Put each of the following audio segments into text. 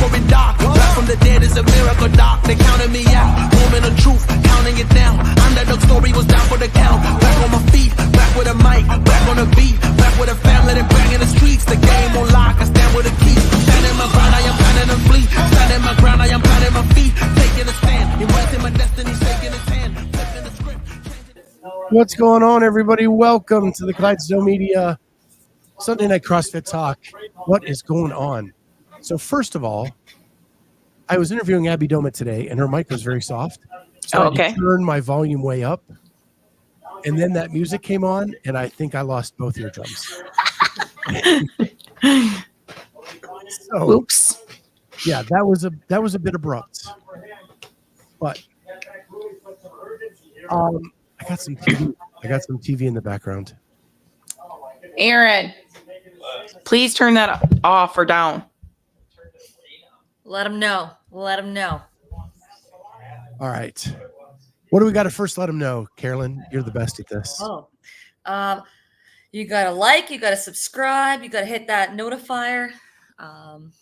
going dark. Back from the dead is a miracle, doc. They counted me out. Moment of truth, counting it down. Underdog story was down for the count. Back on my feet, back with a mic, back on the beat, back with a family that bang in the streets. The game on lock, I stand with a key. Standing my ground, I am planning to flee. Standing my ground, I am planting my feet. Taking a stand, embracing my destiny, shaking his hand, flipping the script. What's going on, everybody? Welcome to the Clydesdale Media Sunday Night CrossFit Talk. What is going on? So first of all, I was interviewing Abby Doma today, and her mic was very soft. So I had to turn my volume way up. And then that music came on, and I think I lost both eardrums. So, oops. Yeah, that was a bit abrupt. But I got some TV. I got some TV in the background. Aaron, please turn that off or down. Let them know. Let them know. All right. What do we got to first let them know? Carolyn, you're the best at this. You got to like, you got to subscribe, you got to hit that notifier. And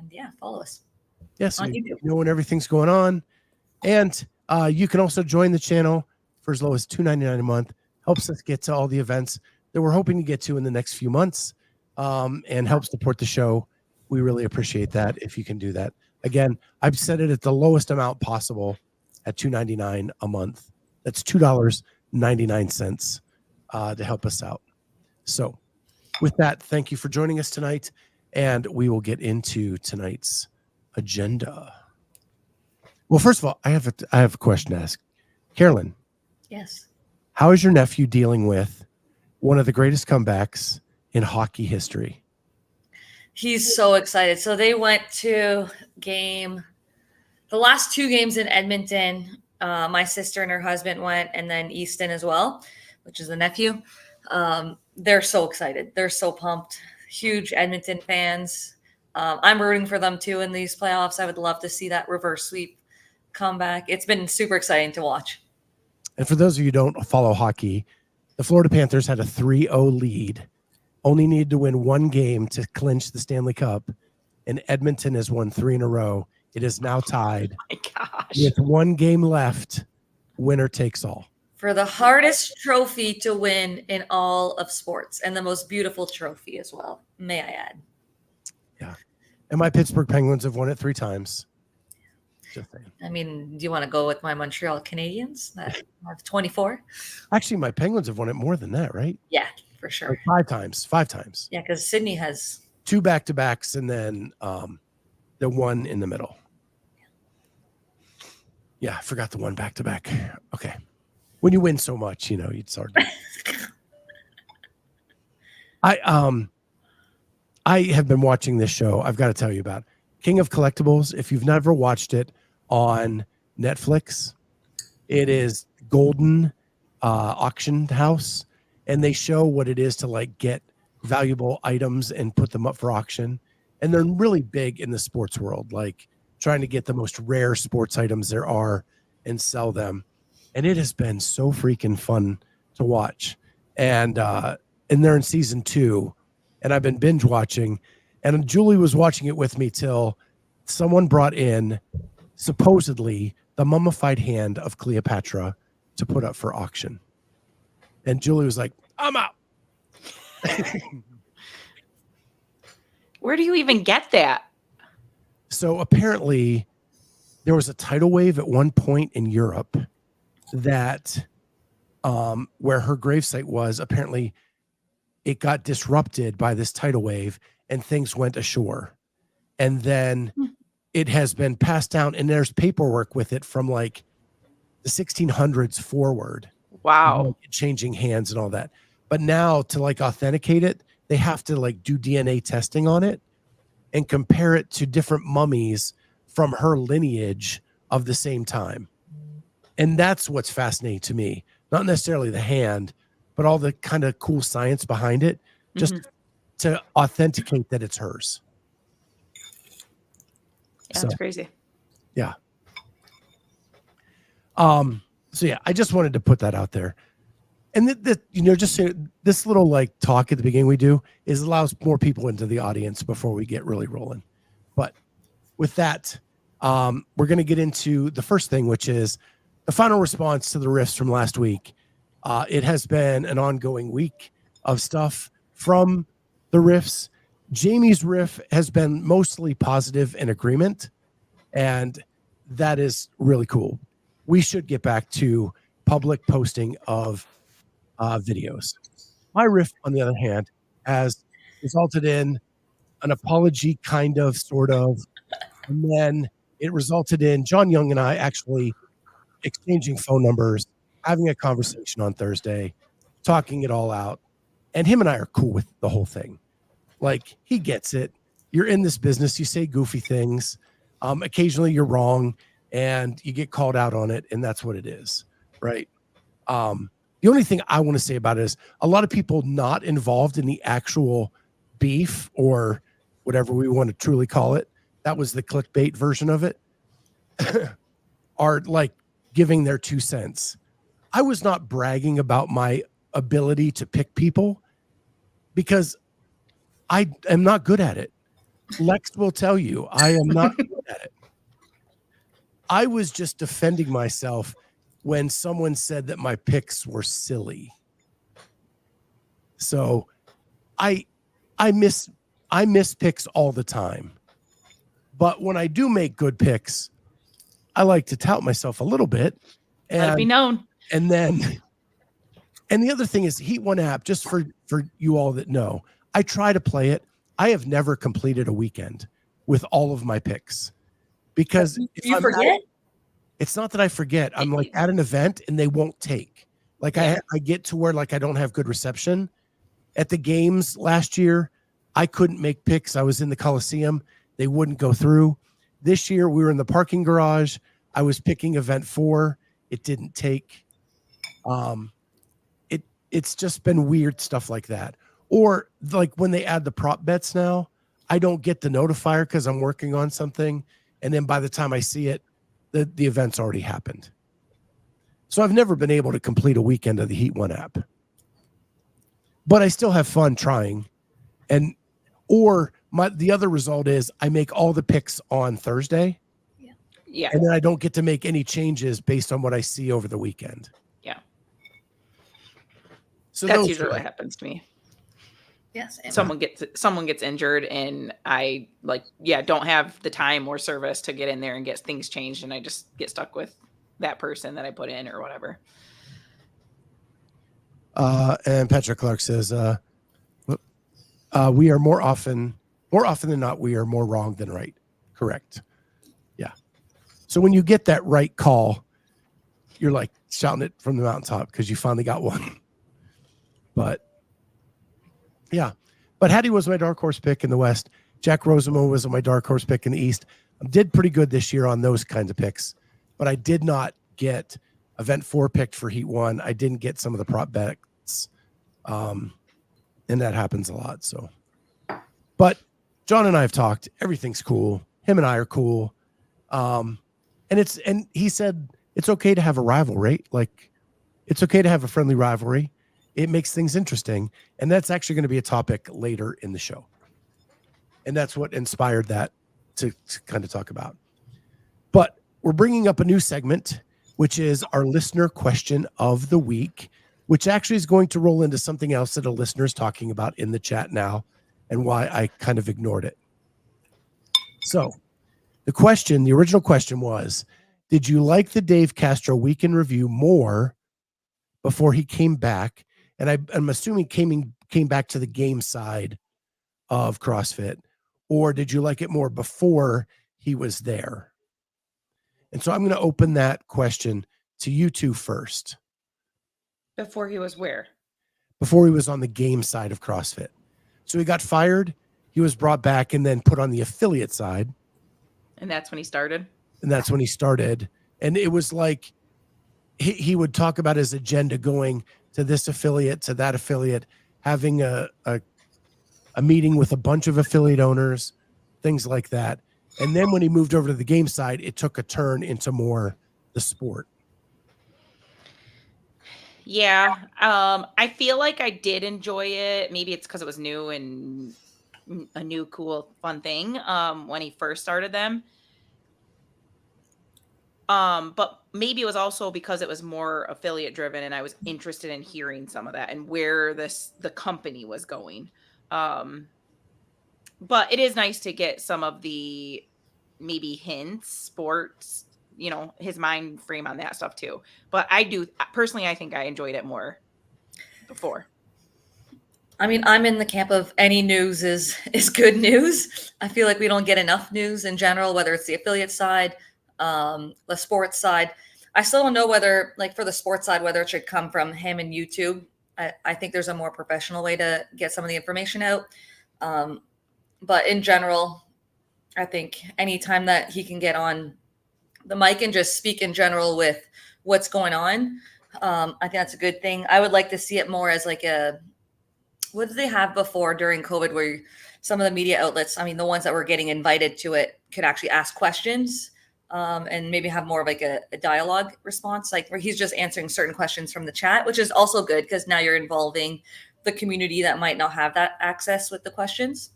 yeah, follow us. Yes, so you know when everything's going on. And you can also join the channel for as low as $2.99 a month. Helps us get to all the events that we're hoping to get to in the next few months, and help support the show. We really appreciate that if you can do that. Again, I've set it at the lowest amount possible at $2.99 a month. That's $2.99 to help us out. So with that, thank you for joining us tonight, and we will get into tonight's agenda. Well, first of all, I have a question to ask. Carolyn. Yes. How is your nephew dealing with one of the greatest comebacks in hockey history? He's so excited. So they went to the last two games in Edmonton. My sister and her husband went, and then Easton as well, which is the nephew. They're so excited. They're so pumped. Huge Edmonton fans. I'm rooting for them too in these playoffs. I would love to see that reverse sweep comeback. It's been super exciting to watch. And for those of you who don't follow hockey, the Florida Panthers had a 3-0 lead, only needed to win one game to clinch the Stanley Cup, and Edmonton has won 3 in a row. It is now tied. Oh my gosh. With one game left, winner takes all. For the hardest trophy to win in all of sports, and the most beautiful trophy as well, may I add. Yeah. And my Pittsburgh Penguins have won it 3 times. Just saying. I mean, do you want to go with my Montreal Canadiens that have 24? Actually, my Penguins have won it more than that, right? Yeah, for sure. Like 5 times. 5 times. Yeah, because Sydney has 2 back-to-backs and then the one in the middle. Yeah, I forgot the one back-to-back. Okay. When you win so much, it's hard. I have been watching this show. I've got to tell you about King of Collectibles. If you've never watched it on Netflix, it is Golden Auction House, and they show what it is to get valuable items and put them up for auction. And they're really big in the sports world, trying to get the most rare sports items there are and sell them. And it has been so freaking fun to watch. And they're in season 2, and I've been binge watching. And Julie was watching it with me till someone brought in supposedly the mummified hand of Cleopatra to put up for auction. And Julie was like, I'm out. Where do you even get that? So apparently there was a tidal wave at one point in Europe that where her gravesite was, apparently it got disrupted by this tidal wave and things went ashore. And then it has been passed down, and there's paperwork with it from the 1600s forward. Wow. Changing hands and all that. But now to authenticate it, they have to do DNA testing on it and compare it to different mummies from her lineage of the same time. And that's what's fascinating to me. Not necessarily the hand, but all the kind of cool science behind it, just to authenticate that it's hers. Yeah, that's crazy. Yeah. So yeah, I just wanted to put that out there. And just this little talk at the beginning we do allows more people into the audience before we get really rolling. But with that, we're going to get into the first thing, which is the final response to the riffs from last week. It has been an ongoing week of stuff from the riffs. Jamie's riff has been mostly positive and agreement, and that is really cool. We should get back to public posting of videos. My riff, on the other hand, has resulted in an apology, kind of, sort of, and then it resulted in John Young and I actually exchanging phone numbers, having a conversation on Thursday, talking it all out. And him and I are cool with the whole thing. Like, he gets it. You're in this business. You say goofy things. Occasionally you're wrong and you get called out on it. And that's what it is. Right. The only thing I want to say about it is a lot of people not involved in the actual beef or whatever we want to truly call it. That was the clickbait version of it. Are like giving their 2 cents. I was not bragging about my ability to pick people because I am not good at it. Lex will tell you I am not good at it. I was just defending myself when someone said that my picks were silly. So I miss picks all the time. But when I do make good picks, I like to tout myself a little bit. And, Let it be known. And then, and the other thing is Heat 1 app, just for you all that know, I try to play it. I have never completed a weekend with all of my picks because if you forget. It's not that I forget. I'm like at an event and they won't take. Like I get to where like I don't have good reception. At the games last year, I couldn't make picks. I was in the Coliseum. They wouldn't go through. This year we were in the parking garage. I was picking event 4. It didn't take. It's just been weird stuff like that. Or like when they add the prop bets now, I don't get the notifier because I'm working on something. And then by the time I see it, the event's already happened. So I've never been able to complete a weekend of the Heat 1 app. But I still have fun trying. And the other result is I make all the picks on Thursday. Yeah. And then I don't get to make any changes based on what I see over the weekend. Yeah. So that's usually what happens to me. Yes. Someone gets injured and I don't have the time or service to get in there and get things changed. And I just get stuck with that person that I put in or whatever. And Patrick Clark says, we are more often than not, we are more wrong than right. Correct. Yeah. So when you get that right call, you're like shouting it from the mountaintop because you finally got one. But yeah, but Hattie was my dark horse pick in the West. Jack Rosamond was my dark horse pick in the East. I did pretty good this year on those kinds of picks, but I did not get event 4 picked for Heat 1. I didn't get some of the prop bets. And that happens a lot. So, but John and I have talked, everything's cool. Him and I are cool. And he said, it's okay to have a rivalry. Like it's okay to have a friendly rivalry. It makes things interesting. And that's actually going to be a topic later in the show. And that's what inspired that to kind of talk about. But we're bringing up a new segment, which is our listener question of the week, which actually is going to roll into something else that a listener is talking about in the chat now and why I kind of ignored it. So the original question was, did you like the Dave Castro Week in Review more before he came back? And I'm assuming came back to the game side of CrossFit, or did you like it more before he was there? And so I'm going to open that question to you two first. Before he was where? Before he was on the game side of CrossFit. So he got fired, he was brought back and then put on the affiliate side. And that's when he started? And it was like he would talk about his agenda going to this affiliate, to that affiliate, having a meeting with a bunch of affiliate owners, things like that. And then when he moved over to the game side, it took a turn into more the sport. Yeah. I feel like I did enjoy it. Maybe it's because it was new and a new cool fun thing when he first started them. But maybe it was also because it was more affiliate driven and I was interested in hearing some of that and where the company was going. Um, but it is nice to get some of the maybe hints, sports, his mind frame on that stuff too. But I do personally, I think I enjoyed it more before. I mean, I'm in the camp of any news is good news. I feel like we don't get enough news in general, whether it's the affiliate side, the sports side. I still don't know whether, like for the sports side, whether it should come from him and YouTube. I think there's a more professional way to get some of the information out. But in general, I think anytime that he can get on the mic and just speak in general with what's going on, I think that's a good thing. I would like to see it more as like what did they have before during COVID where some of the media outlets, I mean, the ones that were getting invited to it could actually ask questions and maybe have more of like a dialogue response, like where he's just answering certain questions from the chat, which is also good because now you're involving the community that might not have that access with the questions.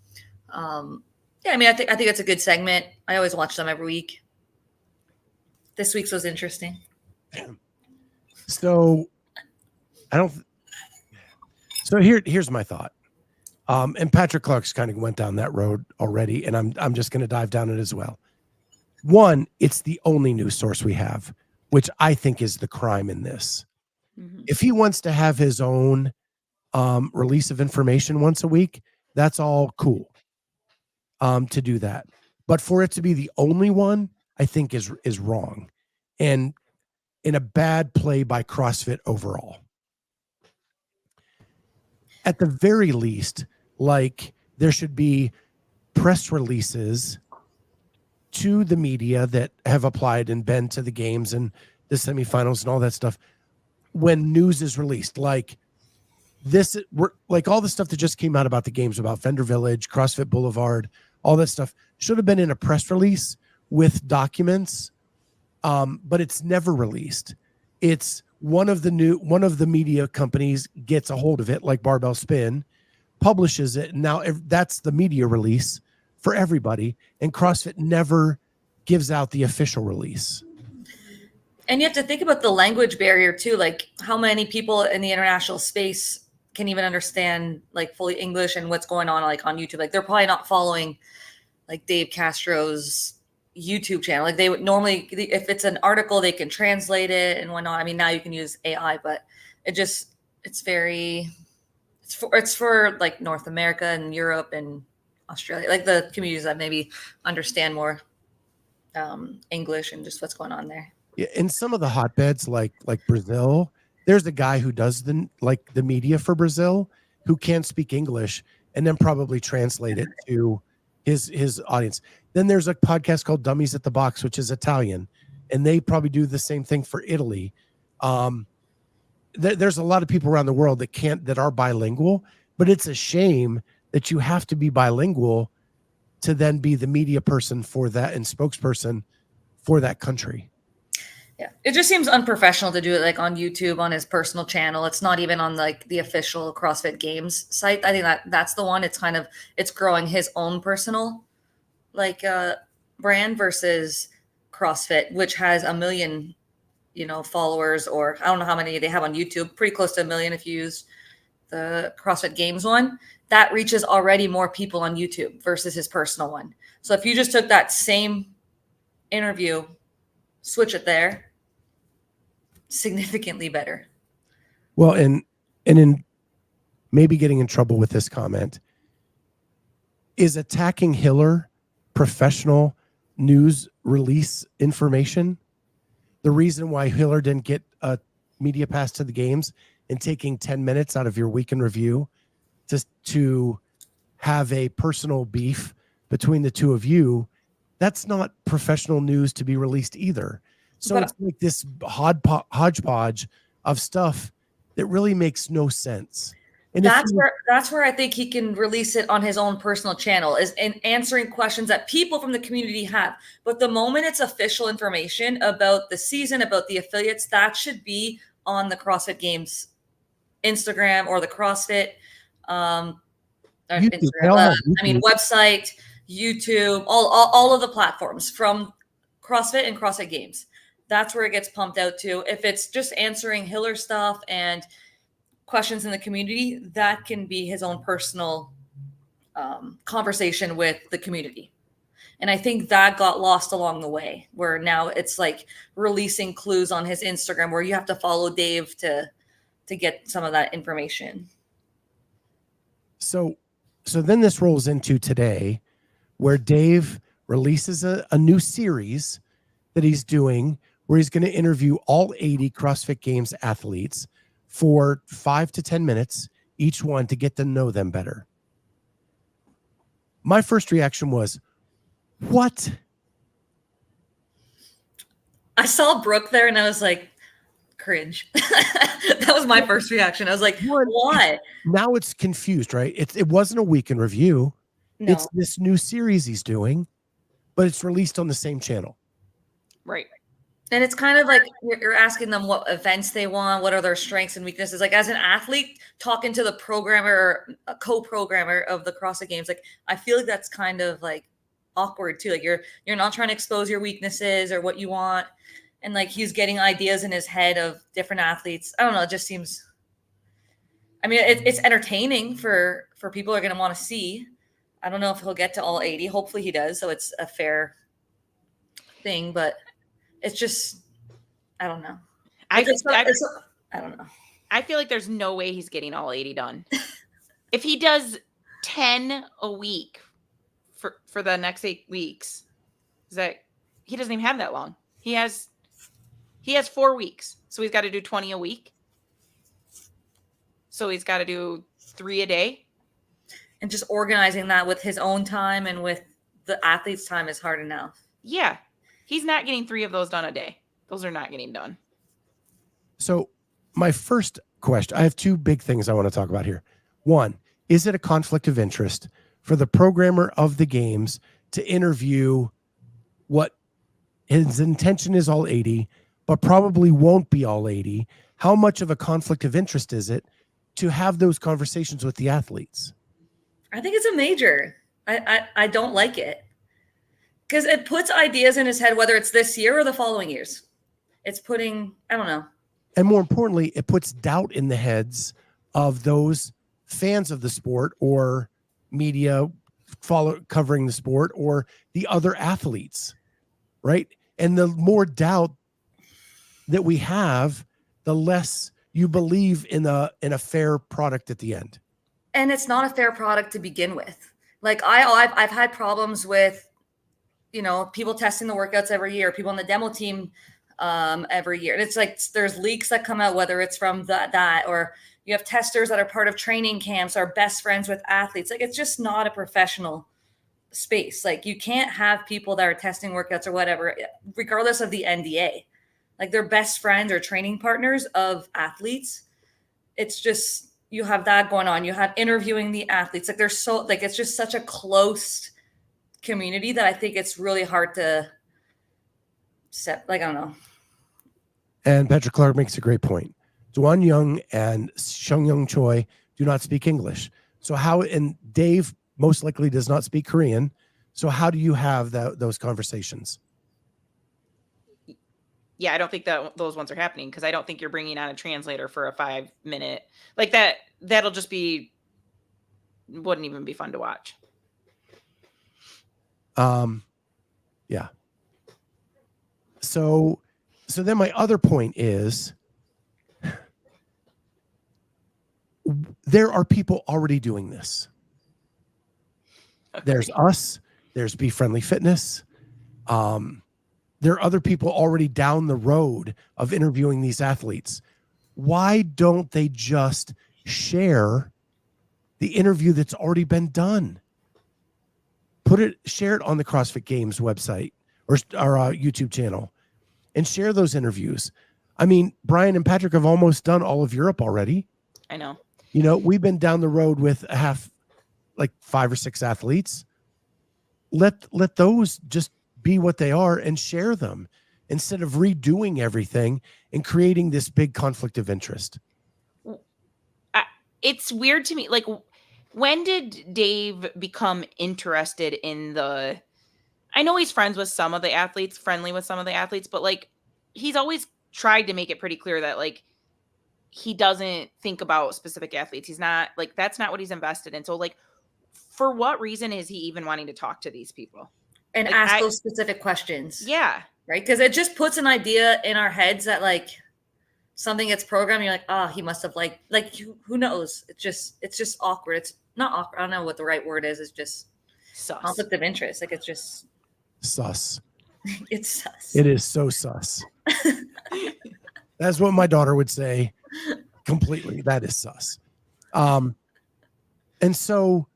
Yeah, I mean, I think it's a good segment. I always watch them every week. This week's was interesting. So here's my thought. And Patrick Clark's kind of went down that road already, and I'm just going to dive down it as well. One, it's the only news source we have, which I think is the crime in this. Mm-hmm. If he wants to have his own release of information once a week, that's all cool to do that. But for it to be the only one, I think is wrong and in a bad play by CrossFit overall. At the very least, like there should be press releases to the media that have applied and been to the games and the semifinals and all that stuff when news is released. Like this, like all the stuff that just came out about the games, about Fender Village, CrossFit Boulevard, all that stuff should have been in a press release with documents, but it's never released. It's one of the media companies gets a hold of it, like Barbell Spin, publishes it, and now that's the media release for everybody, and CrossFit never gives out the official release. And you have to think about the language barrier too, like how many people in the international space can even understand like fully English and what's going on like on YouTube. Like they're probably not following like Dave Castro's YouTube channel. Like they would normally, if it's an article, they can translate it and whatnot. I mean, now you can use AI, but it's for like North America and Europe and Australia, like the communities that maybe understand more English and just what's going on there. Yeah, in some of the hotbeds, like Brazil, there's a guy who does the media for Brazil who can't speak English and then probably translate it to his audience. Then there's a podcast called Dummies at the Box, which is Italian, and they probably do the same thing for Italy. There's a lot of people around the world that are bilingual, but it's a shame that you have to be bilingual to then be the media person for that and spokesperson for that country. Yeah, it just seems unprofessional to do it like on YouTube on his personal channel. It's not even on like the official CrossFit Games site. I think that's the one. It's growing his own personal like brand versus CrossFit, which has 1 million, followers, or I don't know how many they have on YouTube. Pretty close to 1 million if you use the CrossFit Games one. That reaches already more people on YouTube versus his personal one. So if you just took that same interview, switch it there, significantly better. Well, and in maybe getting in trouble with this comment, is attacking Hiller professional news release information? The reason why Hiller didn't get a media pass to the games and taking 10 minutes out of your week in review to have a personal beef between the two of you, that's not professional news to be released either. So it's like this hodgepodge of stuff that really makes no sense. And that's where I think he can release it on his own personal channel, is in answering questions that people from the community have. But the moment it's official information about the season, about the affiliates, that should be on the CrossFit Games Instagram or the CrossFit YouTube, they all have I mean, YouTube. website, YouTube, all of the platforms from CrossFit and CrossFit Games. That's where it gets pumped out to. If it's just answering Hiller stuff and questions in the community, that can be his own personal conversation with the community. And I think that got lost along the way, where now it's like releasing clues on his Instagram where you have to follow Dave to get some of that information. So then this rolls into today, where Dave releases a new series that he's doing where he's going to interview all 80 CrossFit Games athletes for 5 to 10 minutes each one to get to know them better. My first reaction was, what? I saw Brooke there and I was like, cringe. That was my first reaction. I was like, why? Now it's confused, right? It wasn't a week in review. No. It's this new series he's doing, but it's released on the same channel. Right. And it's kind of like you're asking them what events they want, what are their strengths and weaknesses. Like as an athlete, talking to the programmer or a co-programmer of the CrossFit Games, like I feel like that's kind of like awkward too. Like you're not trying to expose your weaknesses or what you want. And like he's getting ideas in his head of different athletes. I don't know. It just seems, I mean, it's entertaining for people who are going to want to see. I don't know if he'll get to all 80. Hopefully he does. So it's a fair thing, but it's just, I don't know. I don't know. I feel like there's no way he's getting all 80 done. If he does 10 a week for the next 8 weeks, is that he doesn't even have that long. He has 4 weeks. So he's got to do 20 a week. So he's got to do 3 a day. And just organizing that with his own time and with the athlete's time is hard enough. Yeah. He's not getting 3 of those done a day. Those are not getting done. So my first question, I have 2 big things I want to talk about here. One, is it a conflict of interest for the programmer of the games to interview what his intention is all 80, but probably won't be all 80? How much of a conflict of interest is it to have those conversations with the athletes? I think it's a major. I don't like it. Because it puts ideas in his head, whether it's this year or the following years. It's putting, I don't know. And more importantly, it puts doubt in the heads of those fans of the sport or media covering the sport or the other athletes, right? And the more doubt that we have, the less you believe in a fair product at the end. And it's not a fair product to begin with. Like I've had problems with, people testing the workouts every year, people on the demo team every year. And it's like there's leaks that come out, whether it's from that or you have testers that are part of training camps, are best friends with athletes. Like it's just not a professional space. Like you can't have people that are testing workouts or whatever, regardless of the NDA. Like they're best friends or training partners of athletes. It's just, you have that going on. You have interviewing the athletes. Like it's just such a close community that I think it's really hard to set. Like, I don't know. And Patrick Clark makes a great point. Duan Young and Seung-Young Choi do not speak English. So and Dave most likely does not speak Korean. So how do you have those conversations? Yeah, I don't think that those ones are happening because I don't think you're bringing on a translator for a 5-minute like that. That'll just wouldn't even be fun to watch. Yeah. So then my other point is there are people already doing this. Okay. There's us, there's Be Friendly Fitness. There are other people already down the road of interviewing these athletes. Why don't they just share the interview that's already been done? Share it on the CrossFit Games website or our YouTube channel and share those interviews. I mean, Brian and Patrick have almost done all of Europe already. I know. We've been down the road with 5 or 6 athletes. Let those just be what they are and share them instead of redoing everything and creating this big conflict of interest. It's weird to me. Like When did Dave become interested in the? I know he's friendly with some of the athletes, but like he's always tried to make it pretty clear that like he doesn't think about specific athletes. He's not like that's not what he's invested in. So like for what reason is he even wanting to talk to these people? And Like, ask those specific questions. Yeah. Right? Because it just puts an idea in our heads that like something gets programmed. You're like, oh, he must have like who knows? It's just awkward. It's not awkward. I don't know what the right word is. It's just Sus. conflict of interest. Like it's just Sus. it's sus. It is so sus. That's what my daughter would say. Completely. That is sus. And so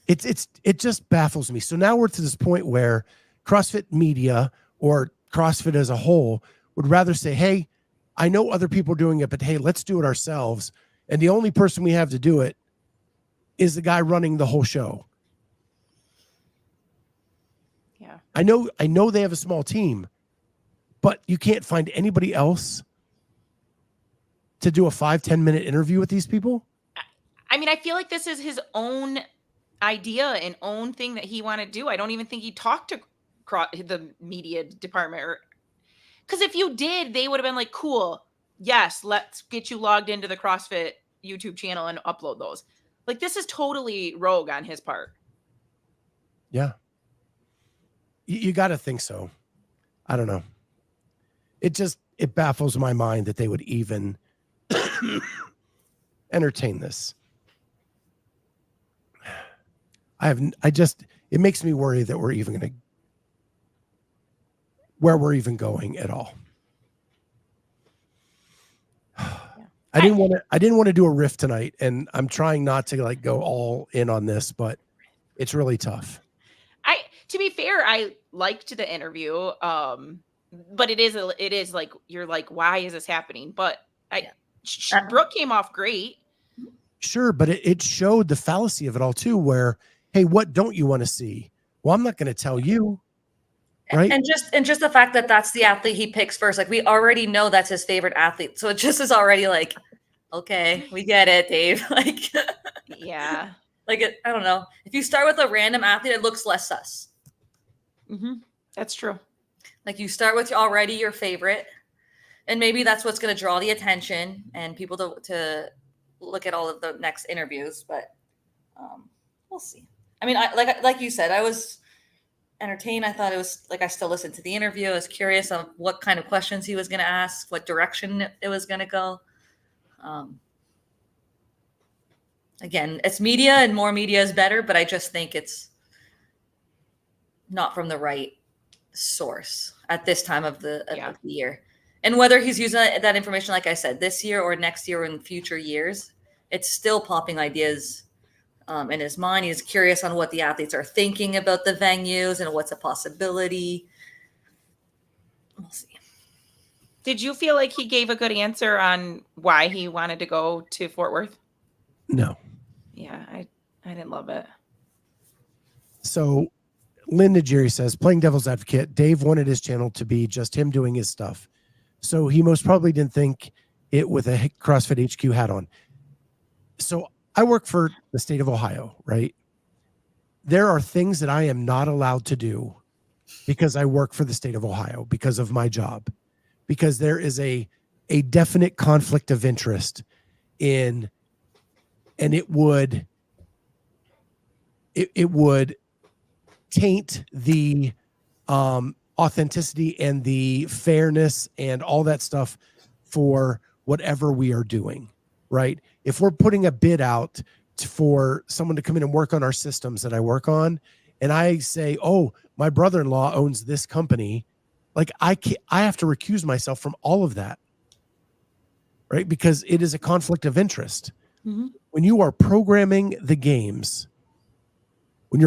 it just baffles me. So now we're to this point where CrossFit media or CrossFit as a whole would rather say, hey, I know other people are doing it, but hey, let's do it ourselves. And the only person we have to do it is the guy running the whole show. Yeah. I know they have a small team, but you can't find anybody else to do a 5-10 minute interview with these people. I mean, I feel like this is his own idea and own thing that he wanted to do. I don't even think he talked to the media department, or because if you did, they would have been like, cool, yes, let's get you logged into the CrossFit YouTube channel and upload those. Like, this is totally rogue on his part. Yeah. You got to think so. I don't know. It baffles my mind that they would even entertain this. It makes me worry that we're even going to, where we're even going at all. I didn't want to do a riff tonight, and I'm trying not to like go all in on this, but it's really tough. To be fair, I liked the interview. But it is like, you're like, why is this happening? But Brooke came off great. Sure, but it showed the fallacy of it all too, where, hey, what don't you want to see? Well, I'm not going to tell you. Right. And just the fact that that's the athlete he picks first, like we already know that's his favorite athlete. So it just is already like, okay, we get it, Dave. Like, yeah. Like, I don't know. If you start with a random athlete, it looks less sus. Mm-hmm. That's true. Like you start with already your favorite, and maybe that's what's going to draw the attention and people to look at all of the next interviews. But we'll see. I mean, like you said, I was entertained. I thought it was like I still listened to the interview. I was curious on what kind of questions he was going to ask, what direction it was going to go. Again, it's media, and more media is better, but I just think it's not from the right source at this time of the year. And whether he's using that information, like I said, this year or next year or in future years, it's still popping ideas in his mind. He's curious on what the athletes are thinking about the venues and what's a possibility. We'll see. Did you feel like he gave a good answer on why he wanted to go to Fort Worth? No. Yeah, I didn't love it. So Linda Jerry says, playing devil's advocate, Dave wanted his channel to be just him doing his stuff. So he most probably didn't think it with a CrossFit HQ hat on. So I work for the state of Ohio, right? There are things that I am not allowed to do because I work for the state of Ohio because of my job, because there is a definite conflict of interest in, and it would taint the authenticity and the fairness and all that stuff for whatever we are doing, right? If we're putting a bid out for someone to come in and work on our systems that I work on, and I say, oh, my brother-in-law owns this company, like I have to recuse myself from all of that, right? Because it is a conflict of interest. Mm-hmm. When you are programming the games, and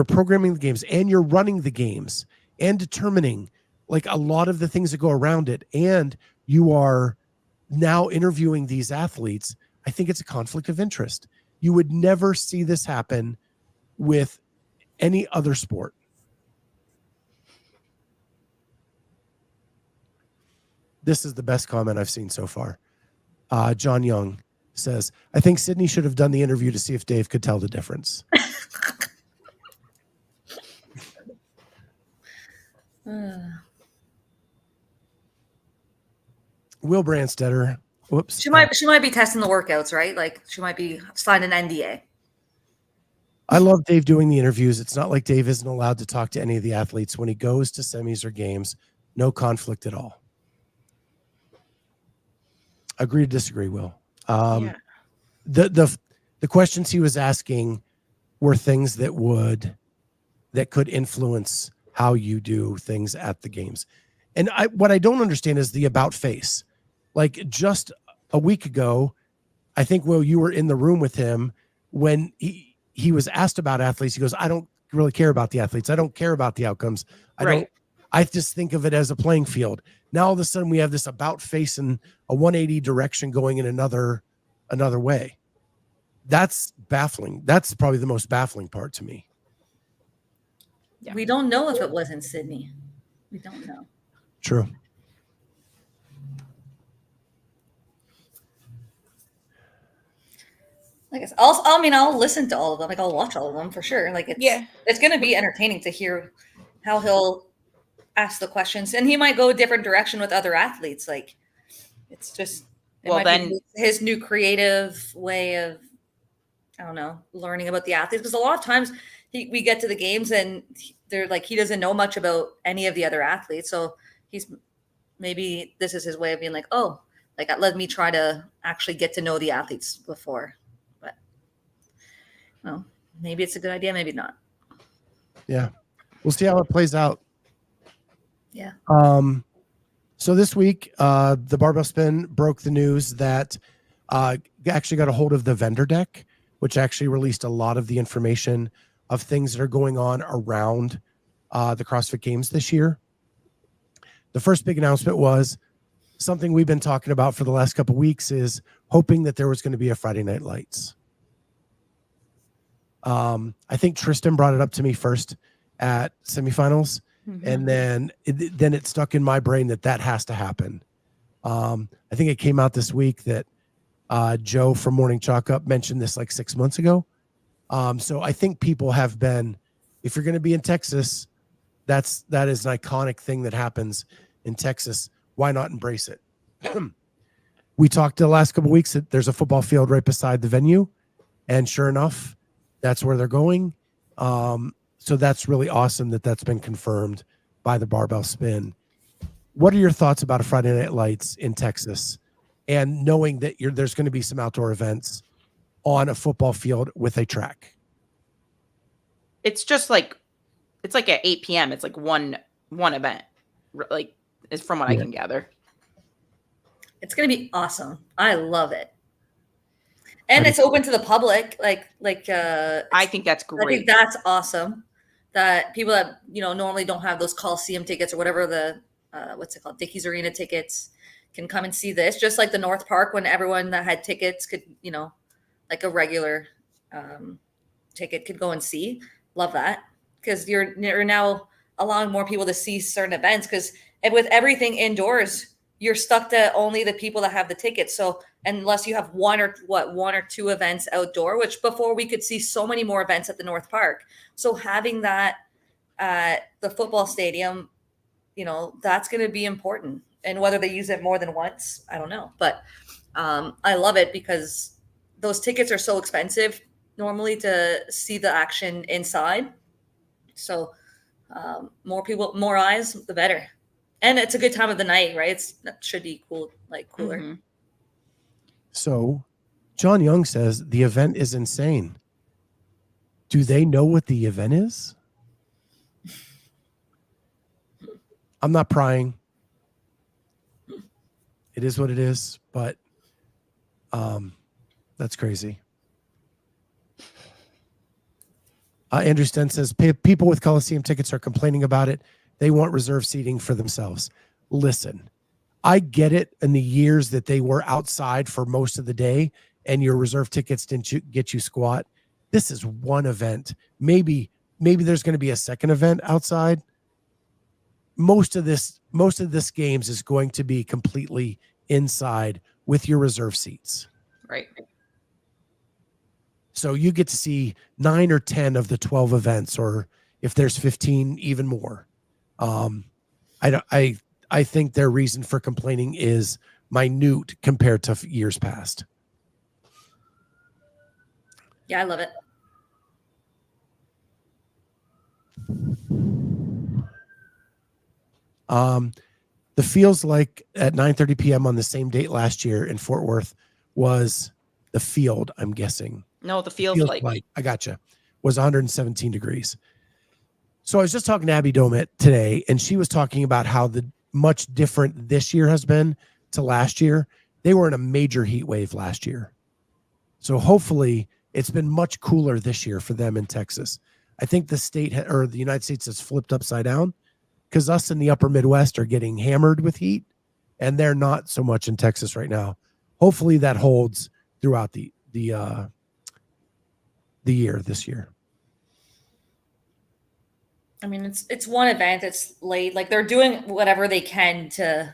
you're running the games and determining like a lot of the things that go around it, and you are now interviewing these athletes, I think it's a conflict of interest. You would never see this happen with any other sport. This is the best comment I've seen so far. John Young says, I think Sydney should have done the interview to see if Dave could tell the difference. Will Brandstetter. Whoops. She might be testing the workouts, right? Like she might be signing an NDA. I love Dave doing the interviews. It's not like Dave isn't allowed to talk to any of the athletes when he goes to semis or games. No conflict at all. Agree to disagree, Will. Yeah. The questions he was asking were things that could influence how you do things at the games. And what I don't understand is the about face. Like just a week ago, I think, Will, you were in the room with him when he was asked about athletes. He goes, I don't really care about the athletes. I don't care about the outcomes. I just think of it as a playing field. Now all of a sudden we have this about face in a 180 direction going in another way. That's baffling. That's probably the most baffling part to me. Yeah. We don't know if it was in Sydney. We don't know. True. Like I'll listen to all of them. Like I'll watch all of them for sure. Like it's going to be entertaining to hear how he'll ask the questions, and he might go a different direction with other athletes. Like it's just his new creative way of, I don't know, learning about the athletes. Because a lot of times we get to the games and they're like, he doesn't know much about any of the other athletes. So maybe this is his way of being like, oh, like let me try to actually get to know the athletes before. But well, maybe it's a good idea, maybe not. Yeah, we'll see how it plays out. Yeah. So this week, the Barbell Spin broke the news that actually got a hold of the vendor deck, which actually released a lot of the information of things that are going on around the CrossFit Games this year. The first big announcement was something we've been talking about for the last couple of weeks, is hoping that there was going to be a Friday Night Lights. I think Tristan brought it up to me first at semifinals. Mm-hmm. And then it stuck in my brain that has to happen. I think it came out this week that Joe from Morning Chalk Up mentioned this like 6 months ago. So I think people have been, if you're going to be in Texas, that is an iconic thing that happens in Texas. Why not embrace it? We talked the last couple of weeks that there's a football field right beside the venue, and sure enough, that's where they're going. So that's really awesome that's been confirmed by the Barbell Spin. What are your thoughts about a Friday Night Lights in Texas, and knowing that there's going to be some outdoor events on a football field with a track? It's just like, it's like at 8 p.m. It's like one event, like, is from what I can gather. It's going to be awesome. I love it. And it's open to the public. I think that's great. I think that's awesome. That people that, normally don't have those Coliseum tickets or whatever the, what's it called? Dickies Arena tickets can come and see this. Just like the North Park, when everyone that had tickets could, like a regular ticket could go and see. Love that. Because you're now allowing more people to see certain events. Because with everything indoors, you're stuck to only the people that have the tickets. So unless you have one or two events outdoor, which before we could see so many more events at the North Park. So having that at the football stadium, that's going to be important. And whether they use it more than once, I don't know. But I love it because those tickets are so expensive normally to see the action inside. So more people, more eyes, the better. And it's a good time of the night, right? It should be cool, like cooler. Mm-hmm. So John Young says the event is insane. Do they know what the event is? I'm not prying. It is what it is, but that's crazy. Andrew Sten says people with Coliseum tickets are complaining about it. They want reserve seating for themselves. Listen, I get it in the years that they were outside for most of the day and your reserve tickets didn't get you squat. This is one event. Maybe there's going to be a second event outside. Most of this games is going to be completely inside with your reserve seats. Right. So you get to see 9 or 10 of the 12 events, or if there's 15, even more. I think their reason for complaining is minute compared to years past. Yeah, I love it. The feels like at 9:30 p.m. on the same date last year in Fort Worth was the field, I'm guessing. No, the feels like. I gotcha. Was 117 degrees. So I was just talking to Abby Domit today, and she was talking about how the much different this year has been to last year. They were in a major heat wave last year. So hopefully it's been much cooler this year for them in Texas. I think the state or the United States has flipped upside down, because us in the upper Midwest are getting hammered with heat, and they're not so much in Texas right now. Hopefully that holds throughout the year this year. I mean, it's one event. It's late. Like, they're doing whatever they can to,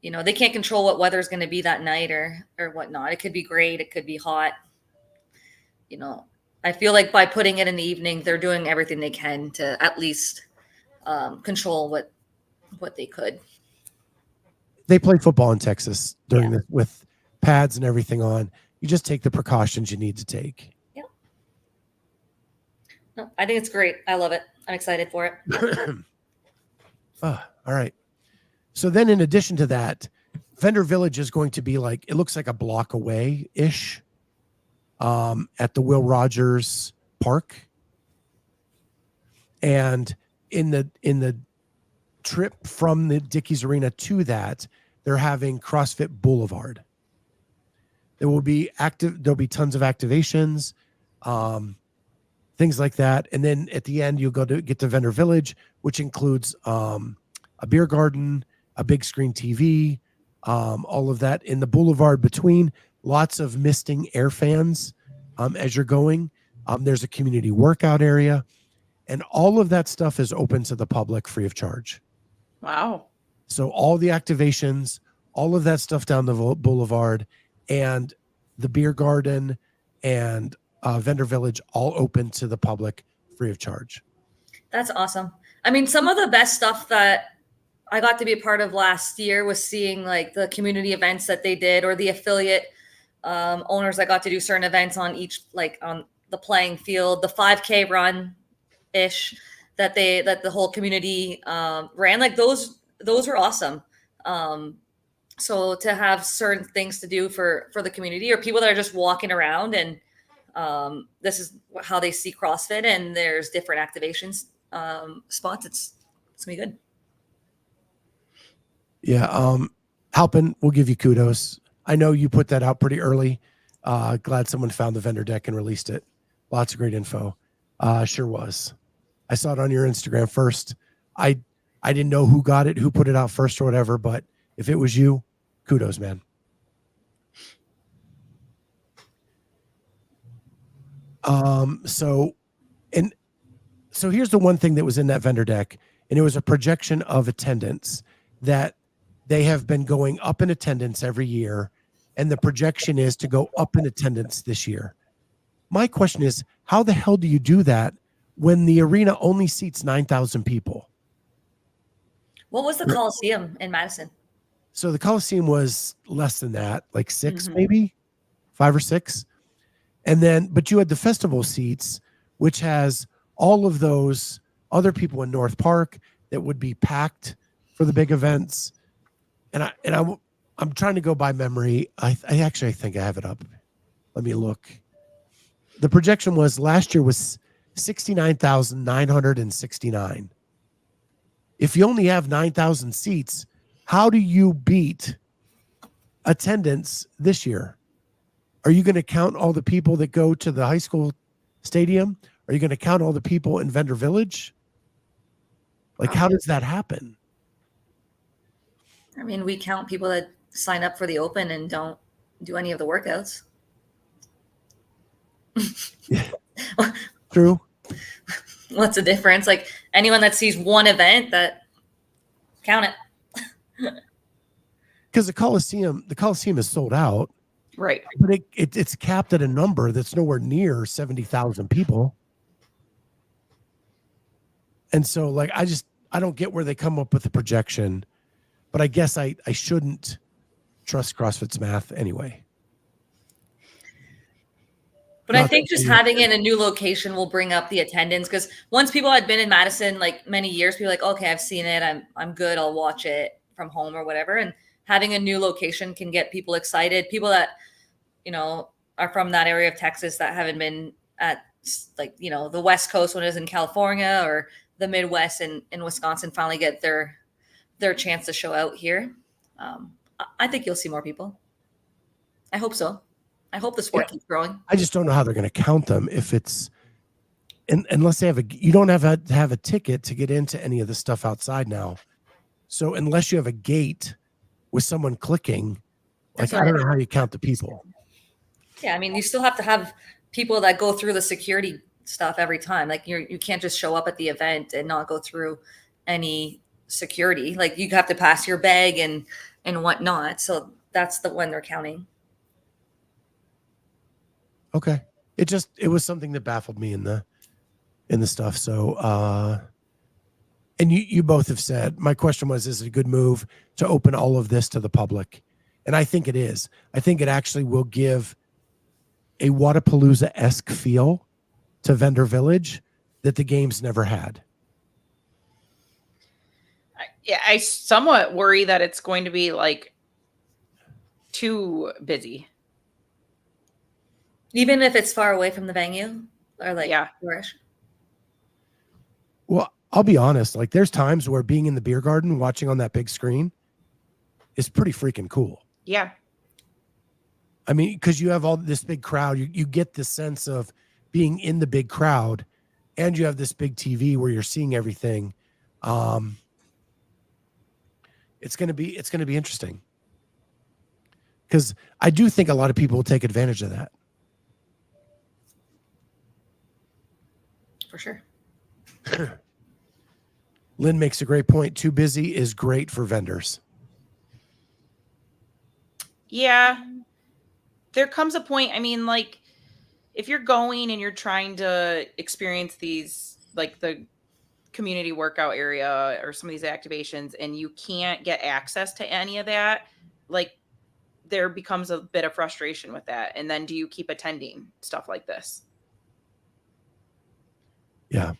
they can't control what weather's going to be that night or whatnot. It could be great. It could be hot. I feel like by putting it in the evening, they're doing everything they can to at least control what they could. They play football in Texas during this with pads and everything on. You just take the precautions you need to take. Yeah. No, I think it's great. I love it. I'm excited for it. All right. So then in addition to that, Vendor Village is going to be like, it looks like a block away ish at the Will Rogers Park. And in the trip from the Dickies Arena to that, they're having CrossFit Boulevard. There'll be tons of activations, things like that. And then at the end, you'll get to Vendor Village, which includes a beer garden, a big screen TV, all of that. In the Boulevard between, lots of misting air fans as you're going. There's a community workout area. And all of that stuff is open to the public free of charge. Wow. So all the activations, all of that stuff down the Boulevard, and the beer garden and Vendor Village, all open to the public free of charge. That's awesome. I mean, some of the best stuff that I got to be a part of last year was seeing like the community events that they did, or the affiliate owners that got to do certain events on each, like on the playing field, the 5K run ish that the whole community ran. Like those were awesome. So to have certain things to do for the community, or people that are just walking around and this is how they see CrossFit, and there's different activations spots. It's gonna be good. Yeah. Halpin, we'll give you kudos. I know you put that out pretty early. Glad someone found the vendor deck and released it. Lots of great info. Sure was. I saw it on your Instagram first. I didn't know who got it, who put it out first or whatever, but if it was you, kudos, man. So here's the one thing that was in that vendor deck, and it was a projection of attendance that they have been going up in attendance every year, and the projection is to go up in attendance this year. My question is, how the hell do you do that when the arena only seats 9,000 people? What was the Coliseum in Madison? So the Coliseum was less than that, like 6, maybe 5 or 6. And then, but you had the festival seats, which has all of those other people in North Park that would be packed for the big events. And I'm trying to go by memory. I think I have it up. Let me look. The projection was last year was 69,969. If you only have 9,000 seats, how do you beat attendance this year? Are you going to count all the people that go to the high school stadium? Are you going to count all the people in Vendor Village? Like, how does that happen? I mean, we count people that sign up for the open and don't do any of the workouts. True. What's the difference? Like, anyone that sees one event, that count it. Because the Coliseum is sold out. Right. But it's capped at a number that's nowhere near 70,000 people. And so like, I don't get where they come up with the projection, but I guess I shouldn't trust CrossFit's math anyway. But I think just having it in a new location will bring up the attendance, because once people had been in Madison like many years, people were like, okay, I've seen it. I'm good. I'll watch it from home or whatever. And having a new location can get people excited. People that, you know, are from that area of Texas that haven't been at, like, you know, the West Coast when it was in California, or the Midwest and in Wisconsin, finally get their chance to show out here. I think you'll see more people. I hope so. I hope the sport keeps growing. I just don't know how they're going to count them if it's, unless they have you don't have to have a ticket to get into any of the stuff outside now. So unless you have a gate with someone clicking, like, I don't know how you count the people. Yeah, I mean, you still have to have people that go through the security stuff every time. Like, you can't just show up at the event and not go through any security. Like, you have to pass your bag and whatnot. So that's when they're counting. Okay. It was something that baffled me in the stuff. So, and you both have said, my question was, is it a good move to open all of this to the public? And I think it is. I think it actually will give a Wadapalooza-esque feel to Vendor Village that the games never had. Yeah, I somewhat worry that it's going to be like too busy. Even if it's far away from the venue, or like, yeah. Well, I'll be honest. Like, there's times where being in the beer garden, watching on that big screen, is pretty freaking cool. Yeah. I mean, because you have all this big crowd, you get this sense of being in the big crowd, and you have this big TV where you're seeing everything. It's gonna be interesting, because I do think a lot of people will take advantage of that. For sure. Lynn makes a great point. Too busy is great for vendors. Yeah. There comes a point, I mean, like, if you're going and you're trying to experience these, like the community workout area or some of these activations, and you can't get access to any of that, like, there becomes a bit of frustration with that. And then do you keep attending stuff like this? Yeah.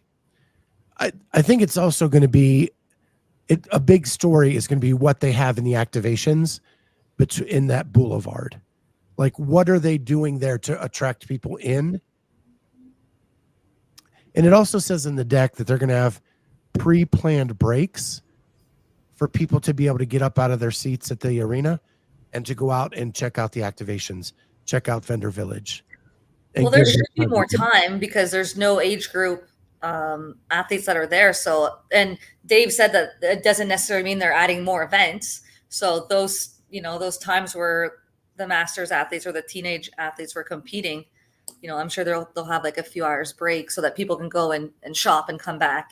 I think it's also going to be a big story is going to be what they have in the activations in that boulevard. Like, what are they doing there to attract people in? And it also says in the deck that they're going to have pre-planned breaks for people to be able to get up out of their seats at the arena and to go out and check out the activations, check out Vendor Village. Well, there should be more time because there's no age group athletes that are there. So, and Dave said that it doesn't necessarily mean they're adding more events. So those, those times where the masters athletes or the teenage athletes were competing, I'm sure they'll have like a few hours break so that people can go and shop and come back.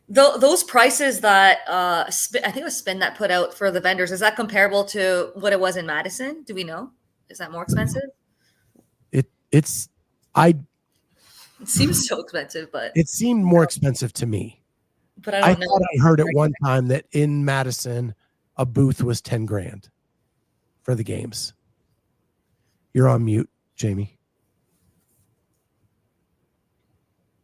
Those prices that I think it was Spin that put out for the vendors, is that comparable to what it was in Madison? Do we know? Is that more expensive? It seems so expensive, but it seemed more expensive to me. But I don't know. Thought I heard at one time that in Madison, a booth was $10,000 for the games. You're on mute, Jamie.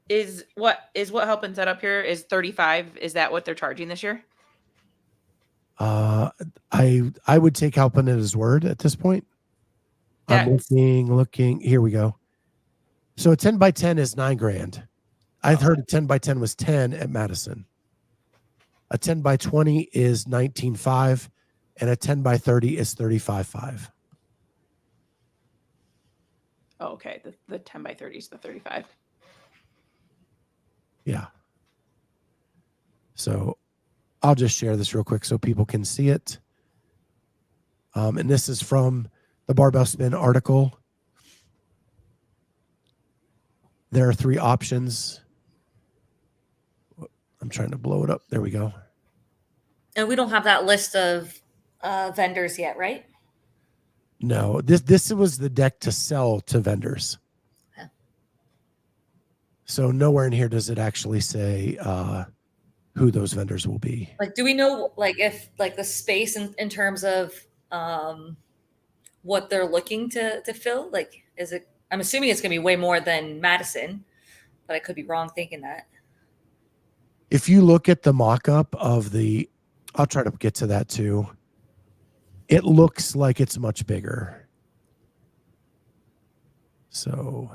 Is what helping set up here is 35? Is that what they're charging this year? I would take Halpin at his word at this point. I'm looking. Here we go. So a 10 by 10 is $9,000. I've heard a 10 by 10 was 10 at Madison. A 10 by 20 is 19.5, and a 10 by 30 is 35.5. Oh, okay. The 10 by 30 is the 35. Yeah. So I'll just share this real quick so people can see it. And this is from the Barbell Spin article. There are 3 options. I'm trying to blow it up. There we go. And we don't have that list of vendors yet, right? No, this was the deck to sell to vendors. Yeah. So nowhere in here does it actually say who those vendors will be. Like, do we know, like, if, like, the space in terms of what they're looking to fill? Like, is it, I'm assuming it's going to be way more than Madison, but I could be wrong thinking that. If you look at the mock-up of the, I'll try to get to that too. It looks like it's much bigger. So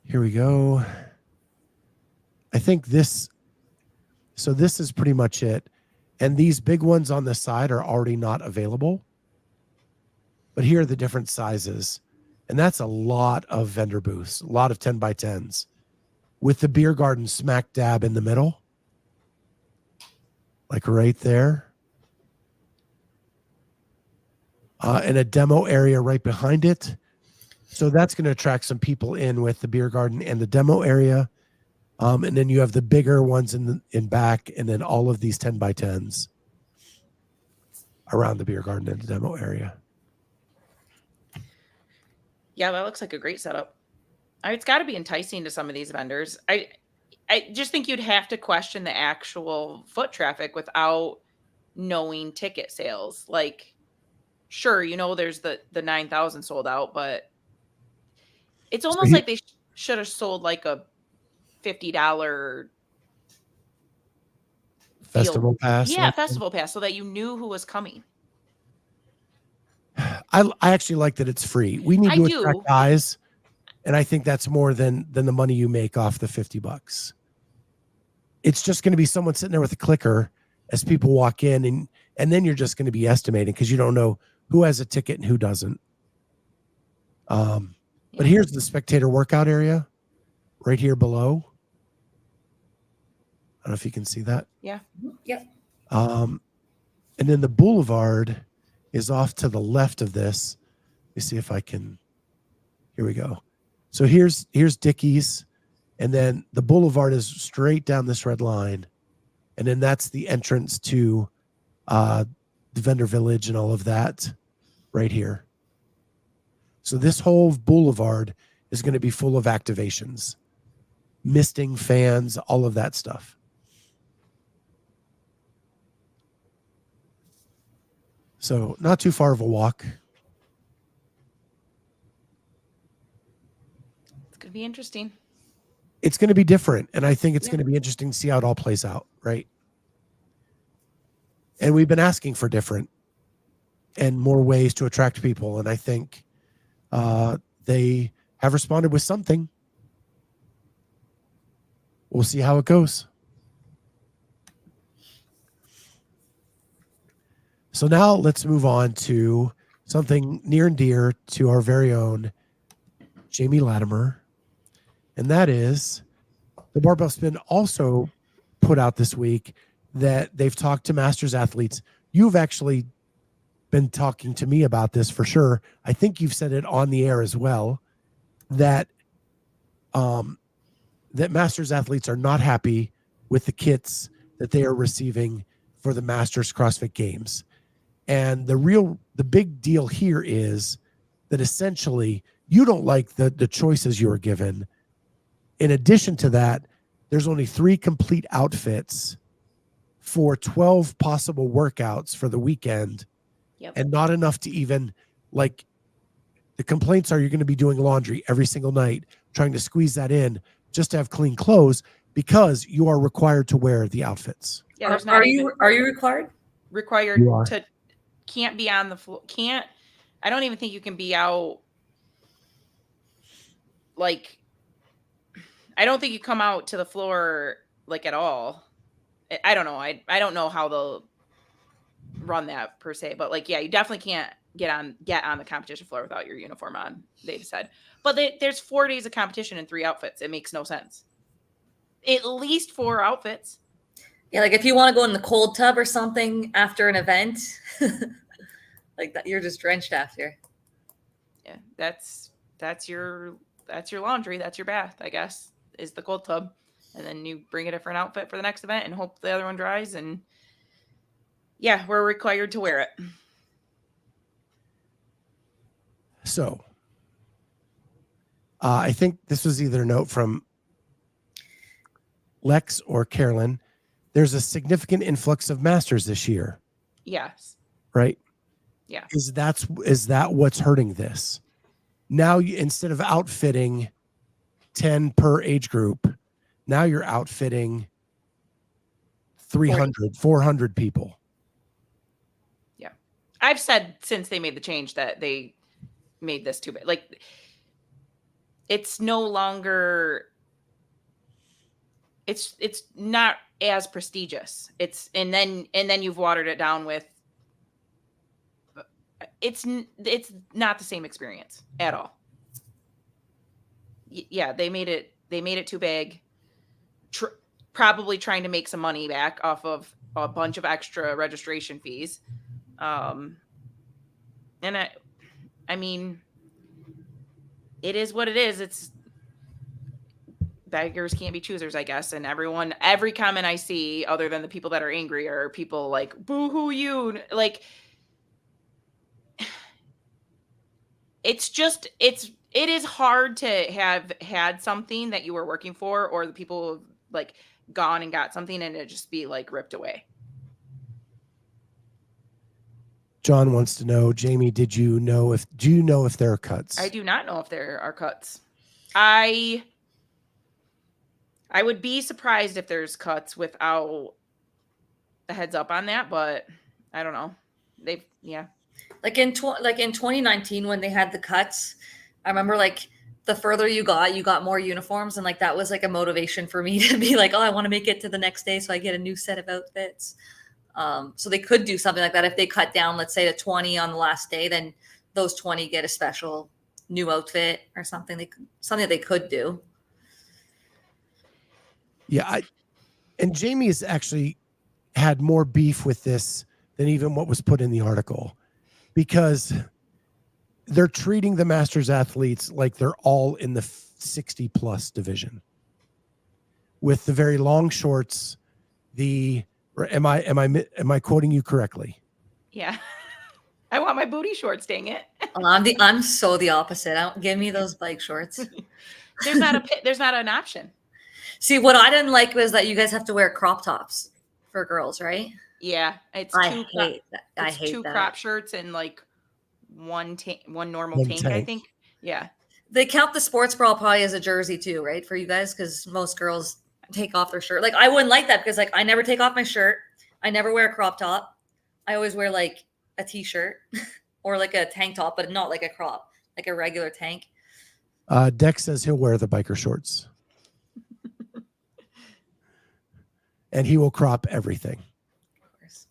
here we go. I think this is pretty much it. And these big ones on the side are already not available. But here are the different sizes. And that's a lot of vendor booths, a lot of 10 by 10s with the beer garden smack dab in the middle. Like right there. And a demo area right behind it. So that's going to attract some people in with the beer garden and the demo area. And then you have the bigger ones in back, and then all of these 10 by 10s around the beer garden and the demo area. Yeah, that looks like a great setup. It's got to be enticing to some of these vendors. I just think you'd have to question the actual foot traffic without knowing ticket sales. Like, sure, there's the 9,000 sold out, but it's almost like they should have sold like a $50 Festival pass. Yeah, festival pass, so that you knew who was coming. I actually like that it's free. We need to attract guys, and I think that's more than the money you make off the $50. It's just going to be someone sitting there with a clicker as people walk in, and then you're just going to be estimating because you don't know who has a ticket and who doesn't. But here's the spectator workout area right here below. I don't know if you can see that. Yeah. Yep. And then the Boulevard is off to the left of this. Let me see if I can. Here we go. So here's Dickey's, and then the Boulevard is straight down this red line, and then that's the entrance to the vendor village and all of that right here. So this whole Boulevard is going to be full of activations, misting fans, all of that stuff. So not too far of a walk. It's going to be interesting. It's going to be different. And I think it's going to be interesting to see how it all plays out, right? And we've been asking for different and more ways to attract people. And I think they have responded with something. We'll see how it goes. So now let's move on to something near and dear to our very own Jamie Latimer. And that is the Barbell Spin also put out this week that they've talked to Masters athletes. You've actually been talking to me about this for sure. I think you've said it on the air as well, that that Masters athletes are not happy with the kits that they are receiving for the Masters CrossFit Games. And the big deal here is that essentially you don't like the choices you were given. In addition to that, there's only 3 complete outfits for 12 possible workouts for the weekend. Yep. And not enough to even, like, the complaints are you're going to be doing laundry every single night, trying to squeeze that in just to have clean clothes because you are required to wear the outfits. Yeah, there's Are you required? Required to, can't be on the floor. I don't even think you can be out. Like, I don't think you come out to the floor like at all. I don't know. I don't know how they'll run that per se, but like, yeah, you definitely can't get on the competition floor without your uniform on, they've said. But there's 4 days of competition and 3 outfits. It makes no sense. At least 4 outfits. Yeah, like if you want to go in the cold tub or something after an event, like that, you're just drenched after. Yeah, that's your laundry, that's your bath, I guess, is the cold tub. And then you bring a different outfit for the next event and hope the other one dries. And Yeah, we're required to wear it. So I think this was either a note from Lex or Carolyn. There's a significant influx of masters this year, Yes. right? Yeah. Is that what's hurting this? Now, instead of outfitting 10 per age group, now you're outfitting 300, 400 people. Yeah. I've said since they made the change that they made this too big. Like, it's no longer, it's not as prestigious. And then you've watered it down with, it's not the same experience at all. Yeah, they made it too big. Probably trying to make some money back off of a bunch of extra registration fees. And I mean, it is what it is. It's beggars can't be choosers, I guess. And every comment I see, other than the people that are angry, are people like, boo-hoo you. Like, it is hard to have had something that you were working for, or the people have like gone and got something and it just be like ripped away. John wants to know, Jamie, do you know if there are cuts? I do not know if there are cuts. I would be surprised if there's cuts without a heads up on that, but I don't know. Like in 2019 when they had the cuts, I remember like the further you got more uniforms, and like that was like a motivation for me to be like, oh, I want to make it to the next day so I get a new set of outfits. So they could do something like that. If they cut down, let's say, to 20 on the last day, then those 20 get a special new outfit or something. Something they could do. Yeah, and Jamie has actually had more beef with this than even what was put in the article, because they're treating the Masters athletes like they're all in the 60 plus division with the very long shorts. Am I quoting you correctly? Yeah. I want my booty shorts, dang it. I'm so the opposite. Give me those bike shorts. There's not an option. See, what I didn't like was that you guys have to wear crop tops for girls, right? Yeah, I hate two crop shirts and like one normal tank, I think. Yeah. They count the sports bra probably as a jersey too, right? For you guys, because most girls take off their shirt. Like, I wouldn't like that, because like I never take off my shirt. I never wear a crop top. I always wear like a t-shirt or like a tank top, but not like a crop, like a regular tank. Dex says he'll wear the biker shorts. And he will crop everything. Of course.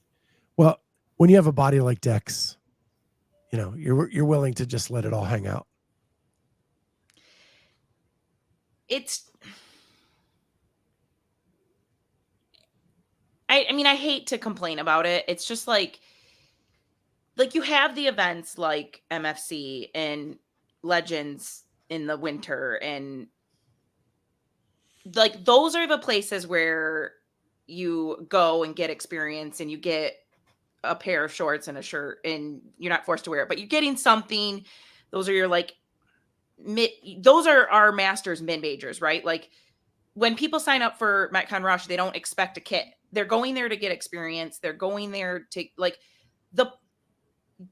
Well, when you have a body like Dex, you know, you're willing to just let it all hang out. I mean, I hate to complain about it. It's just like you have the events like MFC and Legends in the winter, and like those are the places where you go and get experience, and you get a pair of shorts and a shirt, and you're not forced to wear it, but you're getting something. Those are your like those are our masters mid majors, right? Like when people sign up for Metcon Rush, they don't expect a kit. They're going there to get experience. They're going there to like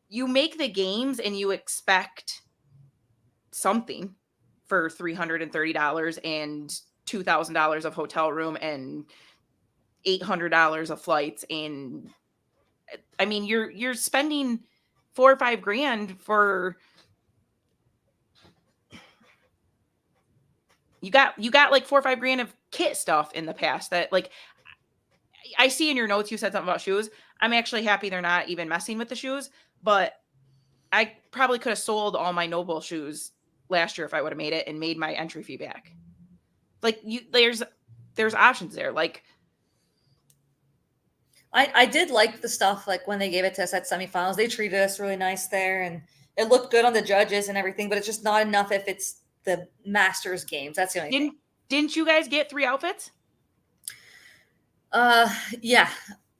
you make the games and you expect something for $330 and $2,000 of hotel room and $800 of flights. And I mean, you're spending $4 or $5 grand for, you got like $4 or $5 grand of kit stuff in the past that like, I see in your notes, you said something about shoes. I'm actually happy they're not even messing with the shoes, but I probably could have sold all my Noble shoes last year if I would have made it and made my entry fee back. Like there's options there. Like I did like the stuff, like when they gave it to us at semifinals, they treated us really nice there, and it looked good on the judges and everything, but it's just not enough if it's the Masters games. That's the only thing. Didn't you guys get 3 outfits? Yeah.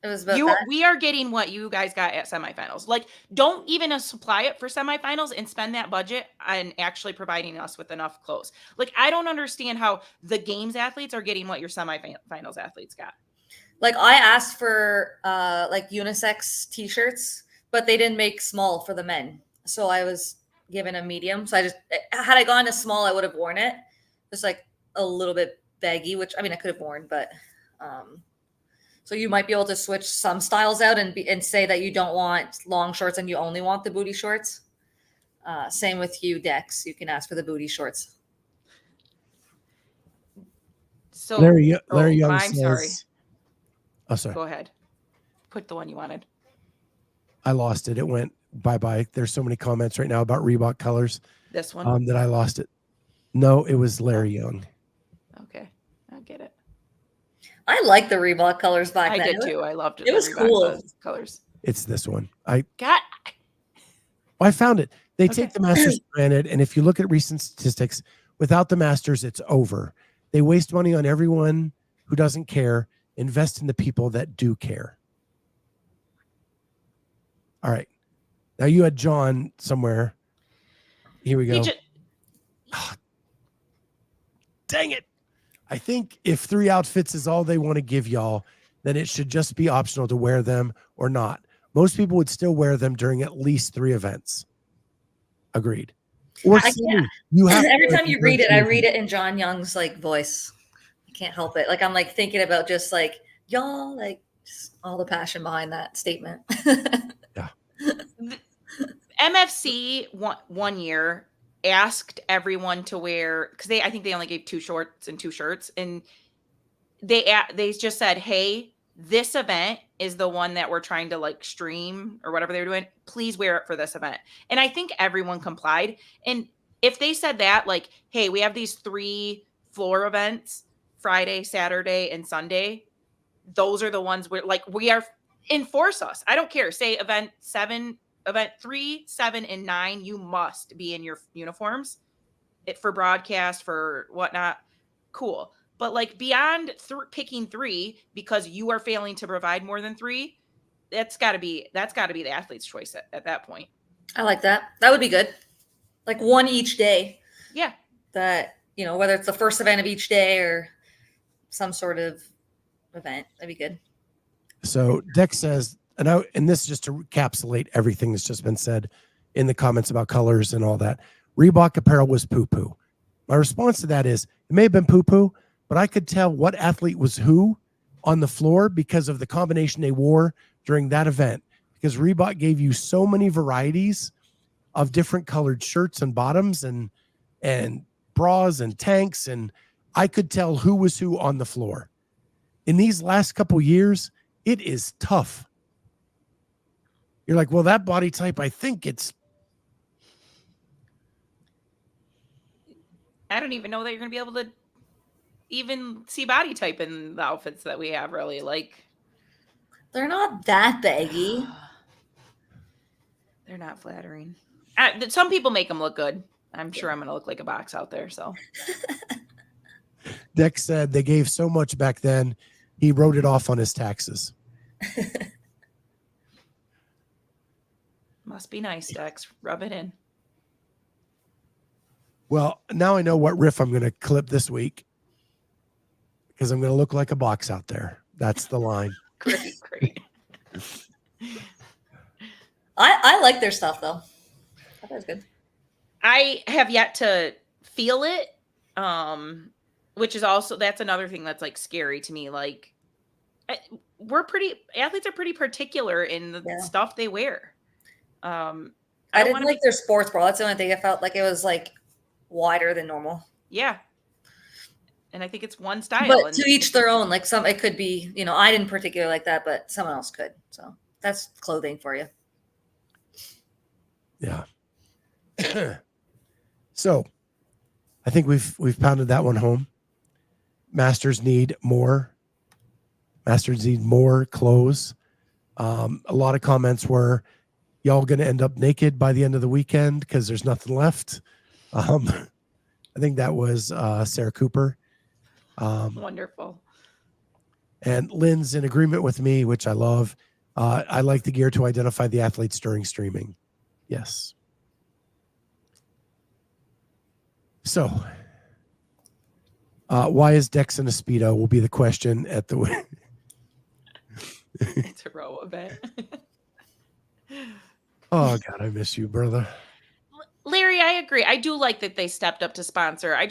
It was about that. We are getting what you guys got at semifinals. Like, don't even supply it for semifinals and spend that budget on actually providing us with enough clothes. Like, I don't understand how the games athletes are getting what your semifinals athletes got. Like, I asked for like unisex t-shirts, but they didn't make small for the men. So I was given a medium. So had I gone to small, I would have worn it. Just like a little bit baggy, which I mean, I could have worn, but so you might be able to switch some styles out and say that you don't want long shorts and you only want the booty shorts. Same with you, Dex. You can ask for the booty shorts. So Larry Young I'm says, sorry. Oh, sorry. Go ahead. Put the one you wanted. I lost it. It went bye-bye. There's so many comments right now about Reebok colors This one? that I lost it. No, it was Larry Young. Okay. I get it. I like the Reebok colors back I then. did too. I loved it. It was cool. Colors. It's this one. God. I found it. They Okay. take the Masters for granted, and if you look at recent statistics, without the Masters, it's over. They waste money on everyone who doesn't care. Invest in the people that do care. All right. Now you had John somewhere. Here we go. Dang it. I think if 3 outfits is all they want to give y'all, then it should just be optional to wear them or not. Most people would still wear them during at least 3 events. Agreed. Or you have every time you read it, I read it in John Young's like voice. I can't help it. Like I'm like thinking about just like y'all, like just all the passion behind that statement. Yeah. MFC one year asked everyone to wear, because I think they only gave 2 shorts and 2 shirts, and they just said, hey, this event is the one that we're trying to like stream or whatever they're doing. Please wear it for this event. And I think everyone complied. And if they said that, like, hey, we have these 3 floor events, Friday, Saturday, and Sunday, those are the ones where like we are, enforce us. I don't care. Say event 3, 7, and 9, you must be in your uniforms for broadcast, for whatnot. Cool. But like beyond picking 3 because you are failing to provide more than 3, that's got to be the athlete's choice at that point. I like that. That would be good. Like 1 each day. Yeah. That, you know, whether it's the first event of each day or some sort of event, that'd be good. So Dex says, and this is just to encapsulate everything that's just been said in the comments about colors and all that. Reebok apparel was poo-poo. My response to that is, it may have been poo-poo, but I could tell what athlete was who on the floor because of the combination they wore during that event. Because Reebok gave you so many varieties of different colored shirts and bottoms and bras and tanks, and I could tell who was who on the floor. In these last couple years, it is tough. You're like, well, that body type, I think it's. I don't even know that you're going to be able to even see body type in the outfits that we have, really. Like, they're not that baggy. They're not flattering. Some people make them look good. I'm sure I'm going to look like a box out there. So Dex said they gave so much back then, he wrote it off on his taxes. Must be nice, Dex. Rub it in. Well, now I know what riff I'm going to clip this week because I'm going to look like a box out there. That's the line. Great. I like their stuff though. I thought it was good. I have yet to feel it, which is also, that's another thing that's like scary to me. Like, athletes are pretty particular in the stuff they wear. I didn't like their sports bra. That's the only thing. I felt like it was like wider than normal. Yeah. And I think it's one style. But to each their own. Like it could be, you know, I didn't particularly like that, but someone else could. So that's clothing for you. Yeah. So I think we've pounded that one home. Masters need more clothes. A lot of comments were, y'all going to end up naked by the end of the weekend because there's nothing left. I think that was Sarah Cooper. Wonderful. And Lynn's in agreement with me, which I love. I like the gear to identify the athletes during streaming. Yes. So, why is Dex in a Speedo will be the question at the... It's a row event. Oh, God, I miss you, brother. Larry, I agree. I do like that they stepped up to sponsor. I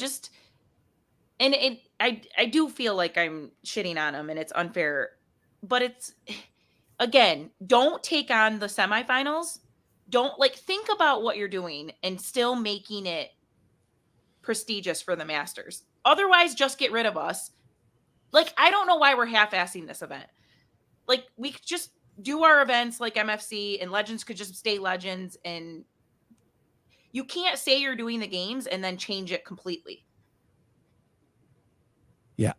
do feel like I'm shitting on them and it's unfair. But it's, again, don't take on the semifinals. Don't, think about what you're doing and still making it prestigious for the Masters. Otherwise, just get rid of us. I don't know why we're half-assing this event. We could just do our events like MFC, and Legends could just stay Legends, and you can't say you're doing the games and then change it completely. Yeah.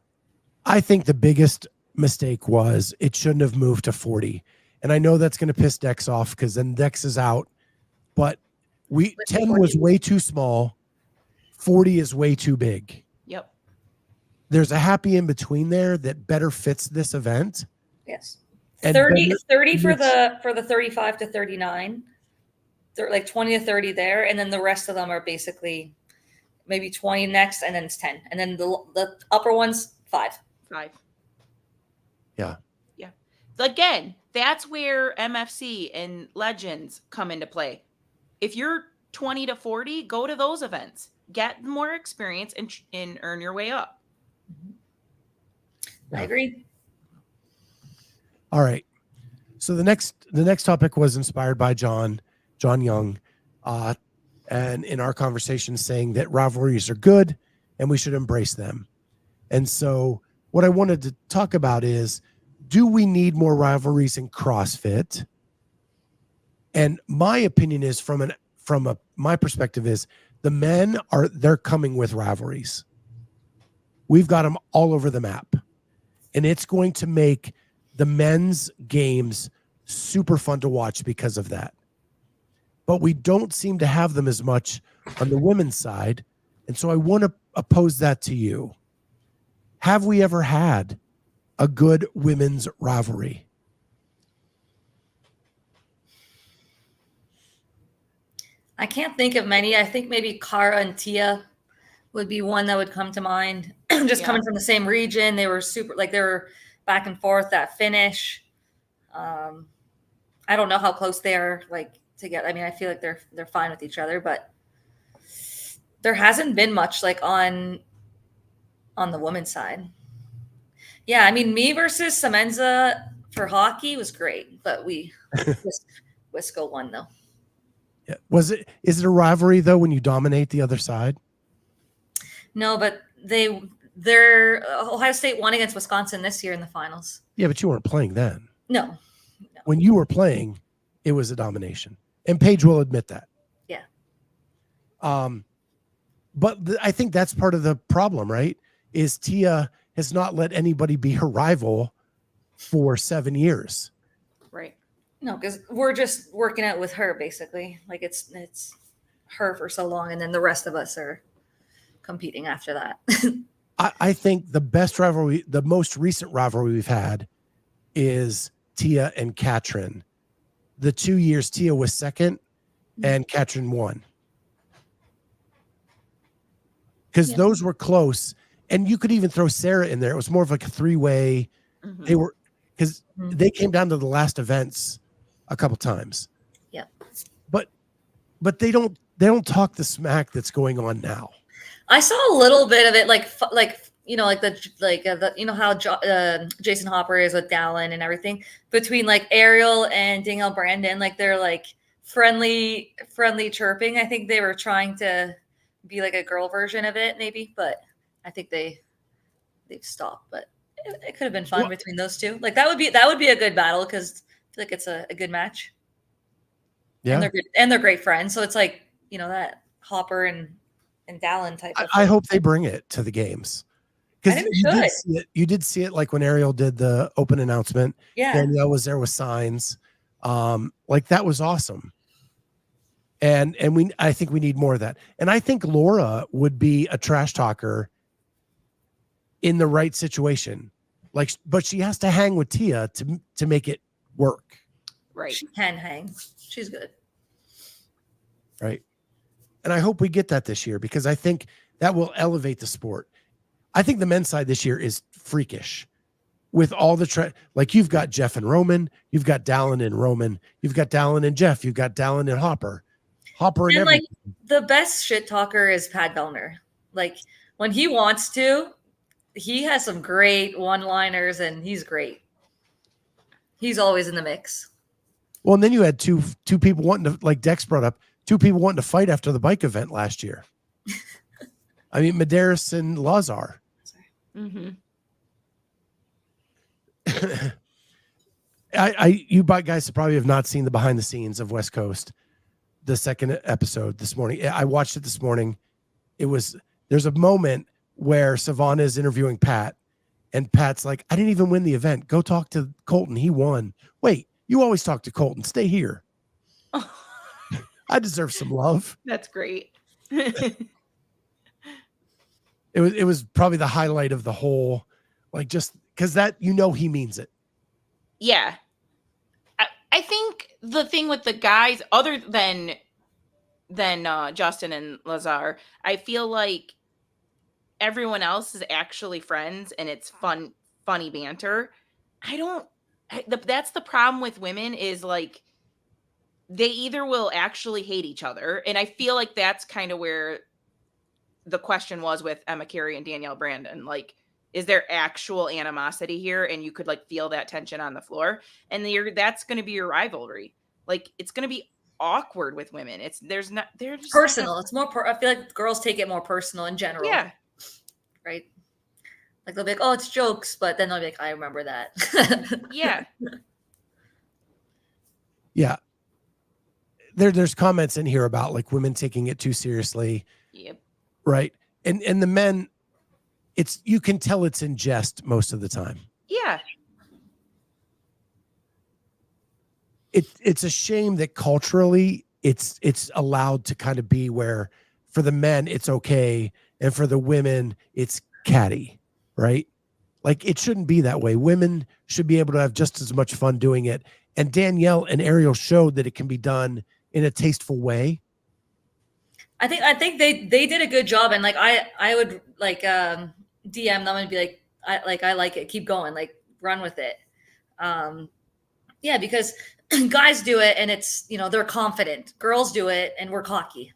I think the biggest mistake was it shouldn't have moved to 40. And I know that's going to piss Dex off because then Dex is out. But 10 was way too small. 40 is way too big. Yep. There's a happy in between there that better fits this event. Yes. And 30 for the 35 to 39. They're 20 to 30 there, and then the rest of them are basically maybe 20 next, and then it's 10, and then the upper ones 5. Yeah. Yeah. Again, that's where MFC and Legends come into play. If you're 20 to 40, go to those events, get more experience, and earn your way up. I agree. All right. So the next topic was inspired by John Young, and in our conversation saying that rivalries are good and we should embrace them. And so what I wanted to talk about is, do we need more rivalries in CrossFit? And my opinion is from my perspective is the men they're coming with rivalries. We've got them all over the map, and it's going to make the men's games super fun to watch because of that. But we don't seem to have them as much on the women's side. And so I want to oppose that to you. Have we ever had a good women's rivalry? I can't think of many. I think maybe Cara and Tia would be one that would come to mind. Just coming from the same region. They were super, they were back and forth that finish. I don't know how close they are together. I mean, I feel like they're fine with each other, but there hasn't been much on the women's side. Yeah, I mean, me versus Semenza for hockey was great, but Wisco won though. Yeah. Is it a rivalry though when you dominate the other side? No, but their Ohio State won against Wisconsin this year in the finals. Yeah, but you weren't playing then. No. When you were playing, it was a domination. And Paige will admit that. Yeah. But I think that's part of the problem, right? Is Tia has not let anybody be her rival for 7 years. Right. No, because we're just working out with her basically. It's her for so long, and then the rest of us are competing after that. I think the best rivalry, the most recent rivalry we've had is Tia and Katrin. The 2 years Tia was second and Katrin won. Because those were close. And you could even throw Sarah in there. It was more of a three-way. Mm-hmm. They were, because they came down to the last events a couple times. Yeah. But they don't talk the smack that's going on now. I saw a little bit of it, how Jason Hopper is with Dallin and everything between Ariel and Danielle Brandon, they're friendly chirping. I think they were trying to be a girl version of it, maybe, but I think they've stopped. But it could have been fun between those two. That would be a good battle because I feel like it's a good match. Yeah, and they're great friends. So it's that Hopper and Dallin type of I hope they bring it to the games. Because you did see it when Ariel did the open announcement. Yeah. Danielle was there with signs. That was awesome. And I think we need more of that. And I think Laura would be a trash talker in the right situation. Like, but she has to hang with Tia to make it work. Right. She can hang. She's good. Right. And I hope we get that this year because I think that will elevate the sport. I think the men's side this year is freakish with all the like you've got Jeff and Roman, you've got Dallin and Roman, you've got Dallin and Jeff, you've got Dallin and Hopper and like the best shit talker is Pat Bellner. Like when he wants to, he has some great one-liners and he's great. He's always in the mix. Well, and then you had two people wanting to, like Dex brought up, two people wanting to fight after the bike event last year. I mean, Medeiros and Lazar. Mm-hmm. You guys probably have not seen the behind the scenes of West Coast, the second episode this morning. I watched it this morning. There's a moment where Savannah is interviewing Pat and Pat's like, I didn't even win the event. Go talk to Colton. He won. Wait, you always talk to Colton. Stay here. I deserve some love. That's great. It was probably the highlight of the whole, like, just because that, he means it. Yeah. I think the thing with the guys, other than Justin and Lazar, I feel like everyone else is actually friends and it's funny banter. That's the problem with women is like, they either will actually hate each other. And I feel like that's kind of where the question was with Emma Carey and Danielle Brandon. Like, is there actual animosity here? And you could like feel that tension on the floor. And that's going to be your rivalry. Like, it's going to be awkward with women. They're just personal. It's more, I feel like girls take it more personal in general. Yeah. Right. Like they'll be like, oh, it's jokes. But then they'll be like, I remember that. Yeah. Yeah. There's comments in here about like women taking it too seriously. Yep. Right. And the men, you can tell it's in jest most of the time. Yeah. It's a shame that culturally it's allowed to kind of be where for the men it's okay and for the women it's catty, right? Like it shouldn't be that way. Women should be able to have just as much fun doing it. And Danielle and Ariel showed that it can be done in a tasteful way. I think they did a good job, and like I would like DM them and be like, I like it, keep going, like run with it. Yeah, because guys do it and it's they're confident. Girls do it and we're cocky.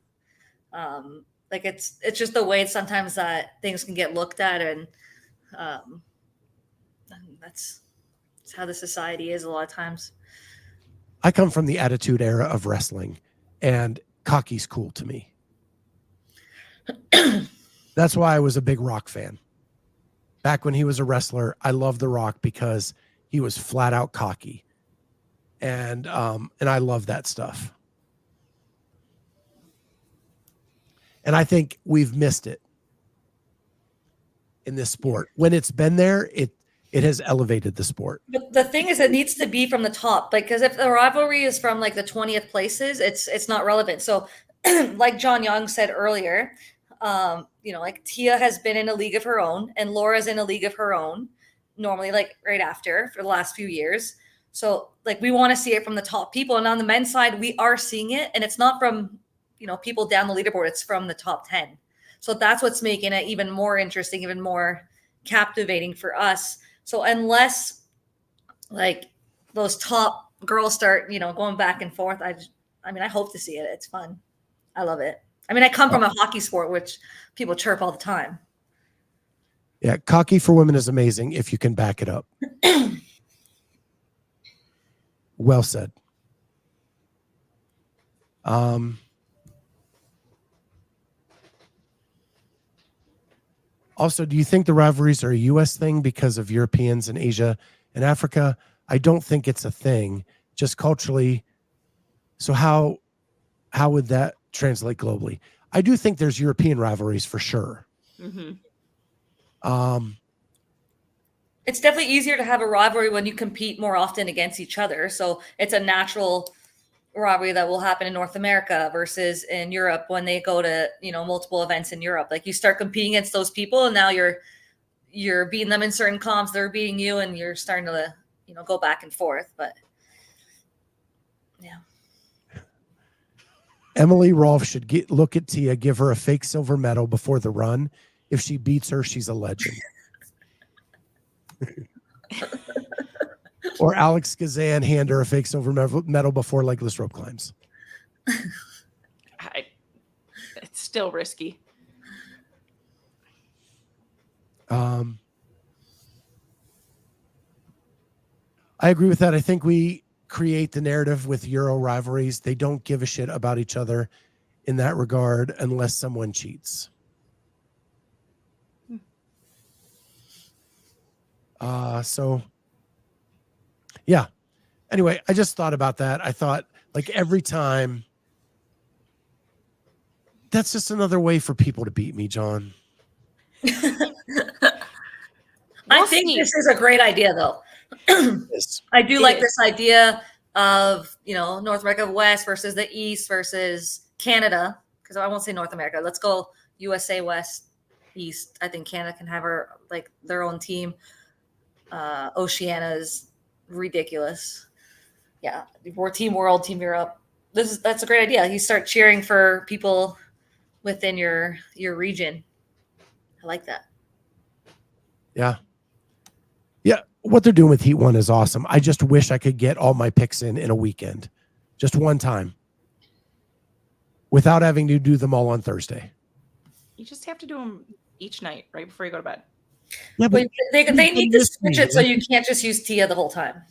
Like it's just the way sometimes that things can get looked at, and that's how the society is a lot of times. I come from the attitude era of wrestling, and cocky's cool to me. That's why I was a big Rock fan. Back when he was a wrestler, I loved The Rock because he was flat out cocky. And I love that stuff. And I think we've missed it in this sport. When it's been there, it has elevated the sport. But the thing is, it needs to be from the top, because if the rivalry is from like the 20th places, it's not relevant. So like John Young said earlier, like Tia has been in a league of her own and Laura's in a league of her own, normally like right after for the last few years. So like we want to see it from the top people. And on the men's side, we are seeing it. And it's not from, people down the leaderboard. It's from the top 10. So that's what's making it even more interesting, even more captivating for us. So unless like those top girls start, going back and forth, I hope to see it. It's fun. I love it. I mean, I come from a hockey sport, which people chirp all the time. Yeah. Cocky for women is amazing if you can back it up. Well said. Also, do you think the rivalries are a U.S. thing because of Europeans in Asia and Africa? I don't think it's a thing, just culturally. So how would that translate globally? I do think there's European rivalries for sure. Mm-hmm. It's definitely easier to have a rivalry when you compete more often against each other. So it's a natural rivalry that will happen in North America versus in Europe when they go to, multiple events in Europe. Like you start competing against those people and now you're you're beating them in certain comps, they're beating you, and you're starting to, go back and forth. But yeah. Emily Rolfe should look at Tia, give her a fake silver medal before the run. If she beats her, she's a legend. Or Alex Kazan hand her a fake silver medal before legless rope climbs. It's still risky. I agree with that. I think we create the narrative with Euro rivalries. They don't give a shit about each other in that regard unless someone cheats. So yeah. Anyway, I just thought about that. I thought, like, every time, that's just another way for people to beat me, John. I think this is a great idea, though. I do like this idea of, North America West versus the East versus Canada, because I won't say North America. Let's go USA West, East. I think Canada can have their own team. Oceania's ridiculous. Yeah, we're Team World, Team Europe. That's a great idea. You start cheering for people within your region. I like that. Yeah. Yeah, what they're doing with Heat 1 is awesome. I just wish I could get all my picks in a weekend. Just one time. Without having to do them all on Thursday. You just have to do them each night, right before you go to bed. Yeah, but they need to switch it so you can't just use Tia the whole time.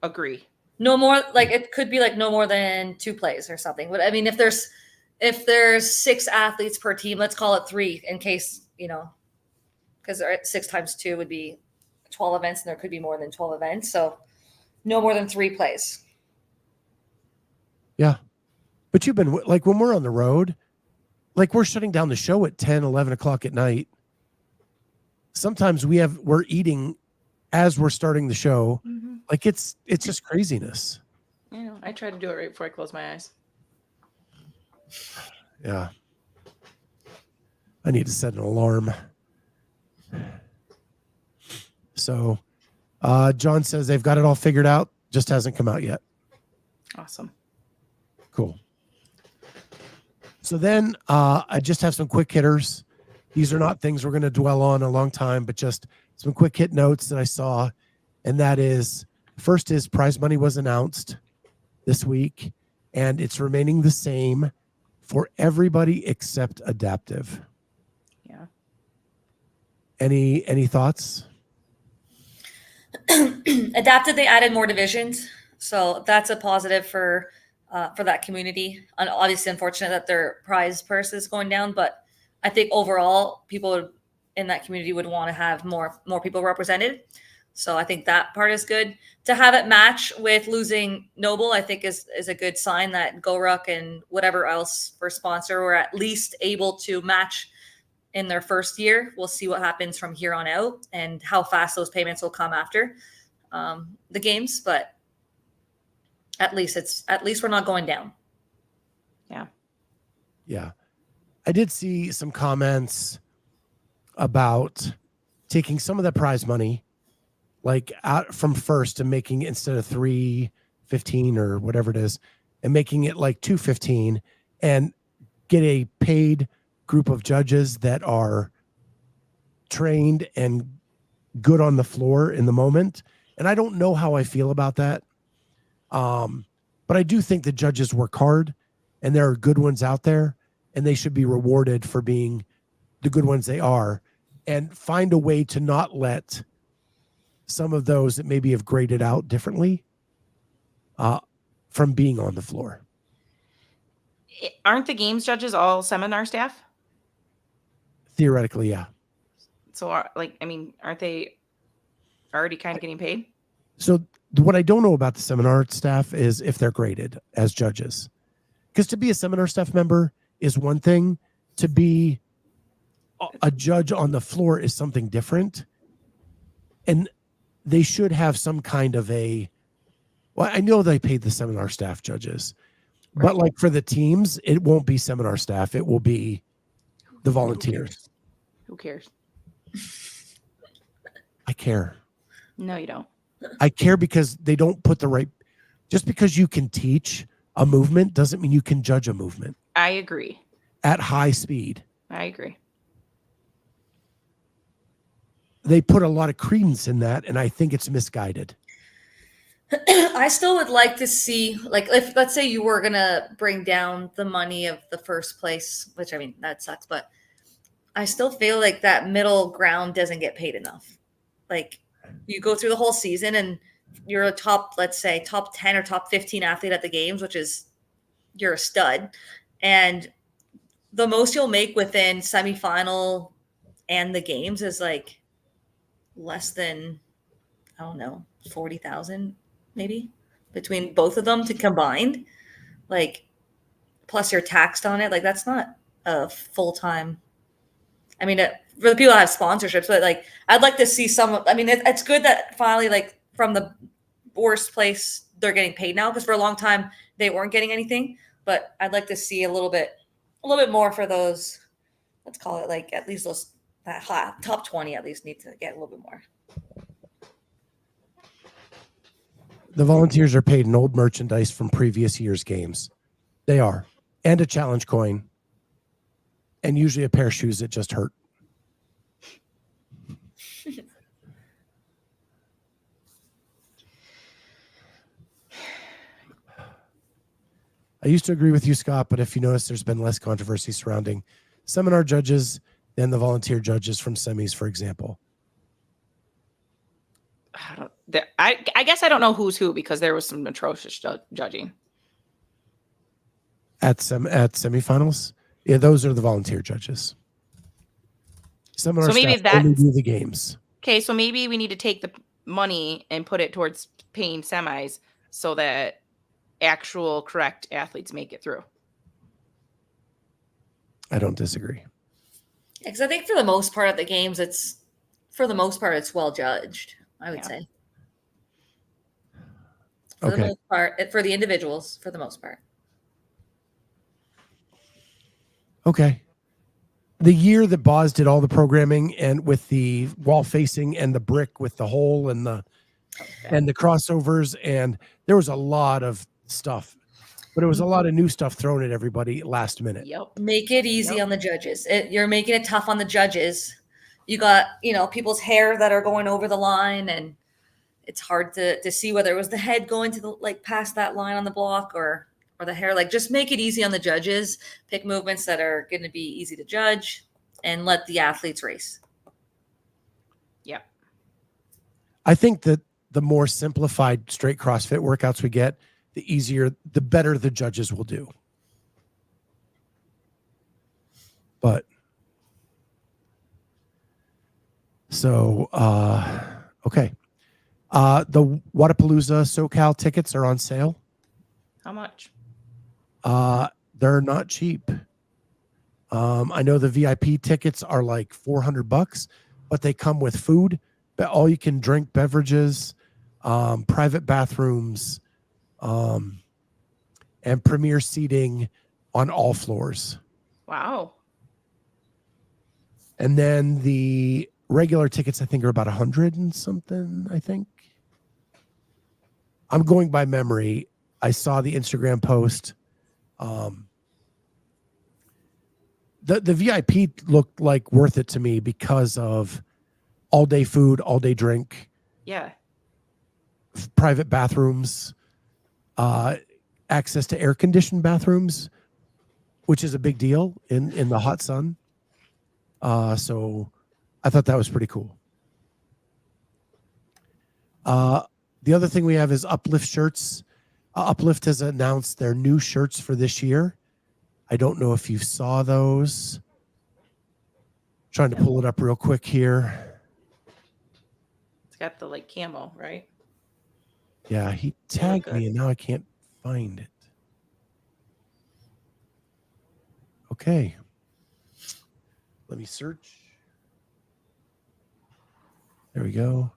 Agree. No more, it could be no more than 2 plays or something. But I mean, if there's 6 athletes per team, let's call it 3 in case, because 6 times 2 would be 12 events, and there could be more than 12 events. So no more than 3 plays. Yeah. But you've been, when we're on the road, we're shutting down the show at 10, 11 o'clock at night. Sometimes we're eating as we're starting the show. Mm-hmm. It's just craziness. I try to do it right before I close my eyes. Yeah. I need to set an alarm. So, John says they've got it all figured out. Just hasn't come out yet. Awesome. Cool. So then I just have some quick hitters. These are not things we're going to dwell on a long time, but just some quick hit notes that I saw. And that is, first is prize money was announced this week, and it's remaining the same for everybody except adaptive. Yeah. Any thoughts? Adaptive, they added more divisions. So that's a positive for that community. And obviously, unfortunate that their prize purse is going down, but I think overall, people in that community would want to have more people represented. So I think that part is good. To have it match with losing Noble, I think is a good sign that GoRuck and whatever else for sponsor were at least able to match in their first year. We'll see what happens from here on out and how fast those payments will come after the games. But at least we're not going down. Yeah. Yeah. I did see some comments about taking some of the prize money, out from first and making it, instead of $315 or whatever it is, and making it $215, and get a paid group of judges that are trained and good on the floor in the moment. And I don't know how I feel about that. But I do think the judges work hard, and there are good ones out there, and they should be rewarded for being the good ones they are, and find a way to not let some of those that maybe have graded out differently from being on the floor. Aren't the games judges all seminar staff? Theoretically, yeah. So, aren't they already kind of getting paid? So what I don't know about the seminar staff is if they're graded as judges. Because to be a seminar staff member is one thing. To be a judge on the floor is something different. And they should have some kind of I know they paid the seminar staff judges, right, but for the teams, it won't be seminar staff. It will be the volunteers. Who cares? I care. No, you don't. I care because they don't put the right. Just because you can teach a movement doesn't mean you can judge a movement I agree. at high speed. I agree. They put a lot of credence in that, and I think it's misguided. I still would like to see, like, if let's say you were gonna bring down the money of the first place, which I mean that sucks, but I still feel like that middle ground doesn't get paid enough. Like, you go through the whole season and you're a top, let's say, top 10 or top 15 athlete at the games, which is you're a stud, and the most you'll make within semifinal and the games is like less than, I don't know, 40,000 maybe between both of them to combined, like, plus you're taxed on it. Like, that's not a full-time. I mean, for the people that have sponsorships, but like, I'd like to see some. I mean, it's good that finally, like, from the worst place, they're getting paid now, because for a long time they weren't getting anything. But I'd like to see a little bit more for those. Let's call it, like, at least those that top 20 at least need to get a little bit more. The volunteers are paid in old merchandise from previous year's games. They are. And a challenge coin. And usually a pair of shoes that just hurt. I used to agree with you, Scott, but if you notice, there's been less controversy surrounding seminar judges than the volunteer judges from semis, for example. I guess I don't know who's who, because there was some atrocious judging At semifinals. Yeah, those are the volunteer judges. Seminar so maybe staff only do the games. Okay, so maybe we need to take the money and put it towards paying semis so that actual correct athletes make it through. I don't disagree. Because I think for the most part at the games, it's well judged, I would say. For the most part, for the individuals, for the most part. Okay. The year that Boz did all the programming and with the wall facing and the brick with the hole and the crossovers, and there was a lot of stuff, but it was a lot of new stuff thrown at everybody last minute. Yep. Make it easy on the judges. You're making it tough on the judges. You got, people's hair that are going over the line, and it's hard to see whether it was the head going to the, past that line on the block or the hair. Like, just make it easy on the judges. Pick movements that are going to be easy to judge and let the athletes race. Yep. I think that the more simplified straight CrossFit workouts we get, the better the judges will do. But so, okay. The WZA SoCal tickets are on sale. How much? They're not cheap. I know the VIP tickets are like $400, but they come with food, all you can drink beverages, private bathrooms, and premier seating on all floors. Wow. And then the regular tickets, I think, are about 100 and something, I think. I'm going by memory. I saw the Instagram post. The VIP looked like worth it to me because of all day food, all day drink. Yeah. Private bathrooms, access to air conditioned bathrooms, which is a big deal in the hot sun. So I thought that was pretty cool. The other thing we have is Uplift Shirts. Uplift has announced their new shirts for this year. I don't know if you saw those. Trying to pull it up real quick here. It's got the camo, right? Yeah, he tagged me and now I can't find it. Okay. Let me search. There we go.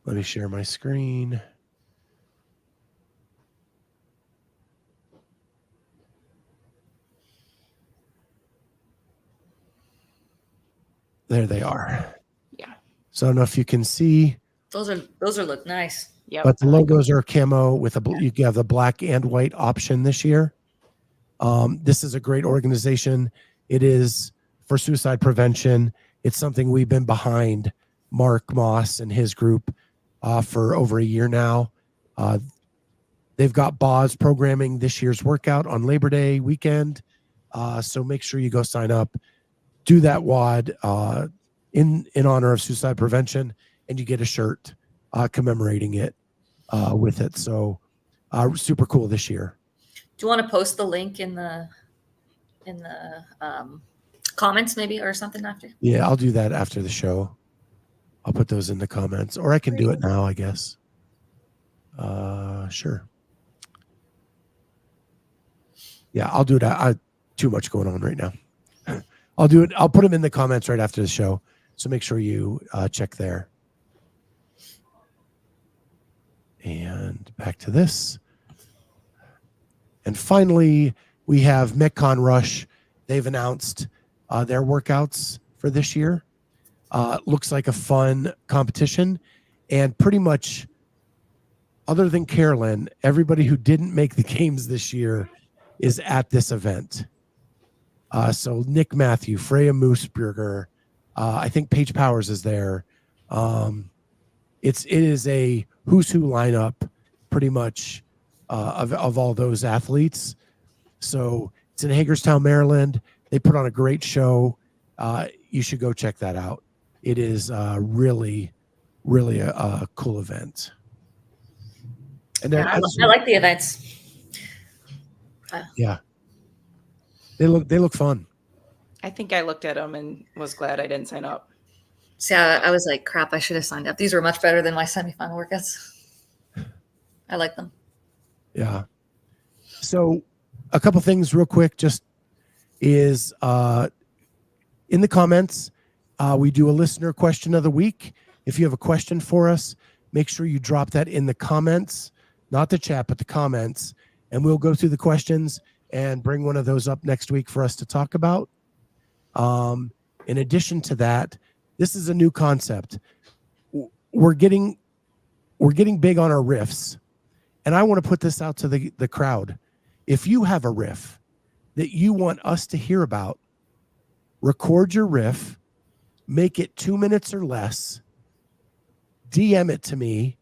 Let me share my screen. There they are. Yeah. So I don't know if you can see. Those are look nice. Yeah. But the logos are camo with you have the black and white option this year. This is a great organization. It is for suicide prevention. It's something we've been behind Mark Moss and his group for over a year now. They've got BOZ programming this year's workout on Labor Day weekend. So make sure you go sign up. Do that WOD in honor of suicide prevention, and you get a shirt commemorating it with it. So super cool this year. Do you want to post the link in the comments maybe or something after? Yeah, I'll do that after the show. I'll put those in the comments, or I can do it now, I guess. Sure. Yeah, I'll do it. Too much going on right now. I'll do it. I'll put them in the comments right after the show. So make sure you check there. And back to this. And finally, we have Metcon Rush. They've announced their workouts for this year. Looks like a fun competition. And pretty much, other than Carolyn, everybody who didn't make the games this year is at this event. So Nick Matthew, Freya Mooseburger, I think Paige Powers is there. It is a who's who lineup, pretty much of all those athletes. So it's in Hagerstown, Maryland. They put on a great show. You should go check that out. It is really, really a cool event. And I like the events. Yeah, they look fun. I think I looked at them and was glad I didn't sign up. See, I was like, crap, I should have signed up. These were much better than my semifinal workouts. I like them. Yeah. So a couple things real quick, just is in the comments, we do a listener question of the week. If you have a question for us, make sure you drop that in the comments, not the chat, but the comments. And we'll go through the questions and bring one of those up next week for us to talk about. In addition to that, this is a new concept. We're getting big on our riffs. And I want to put this out to the crowd. If you have a riff that you want us to hear about, record your riff, make it 2 minutes or less, DM it to me,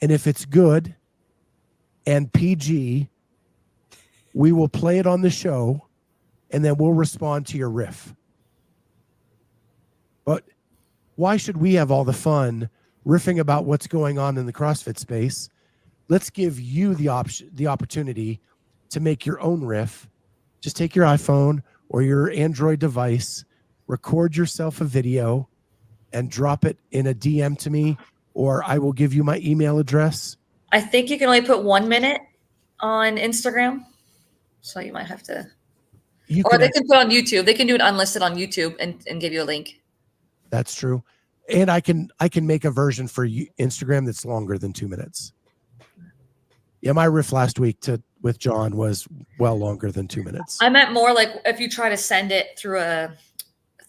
and if it's good and PG, we will play it on the show, and then we'll respond to your riff. But why should we have all the fun riffing about what's going on in the CrossFit space? Let's give you the opportunity to make your own riff. Just take your iPhone or your Android device, record yourself a video, and drop it in a DM to me, or I will give you my email address. I think you can only put 1 minute on Instagram. So you might have to, or they can put on YouTube. They can do it unlisted on YouTube and give you a link. That's true. And I can make a version for Instagram that's longer than 2 minutes. Yeah, my riff last week with John was well longer than 2 minutes. I meant more like if you try to send it through a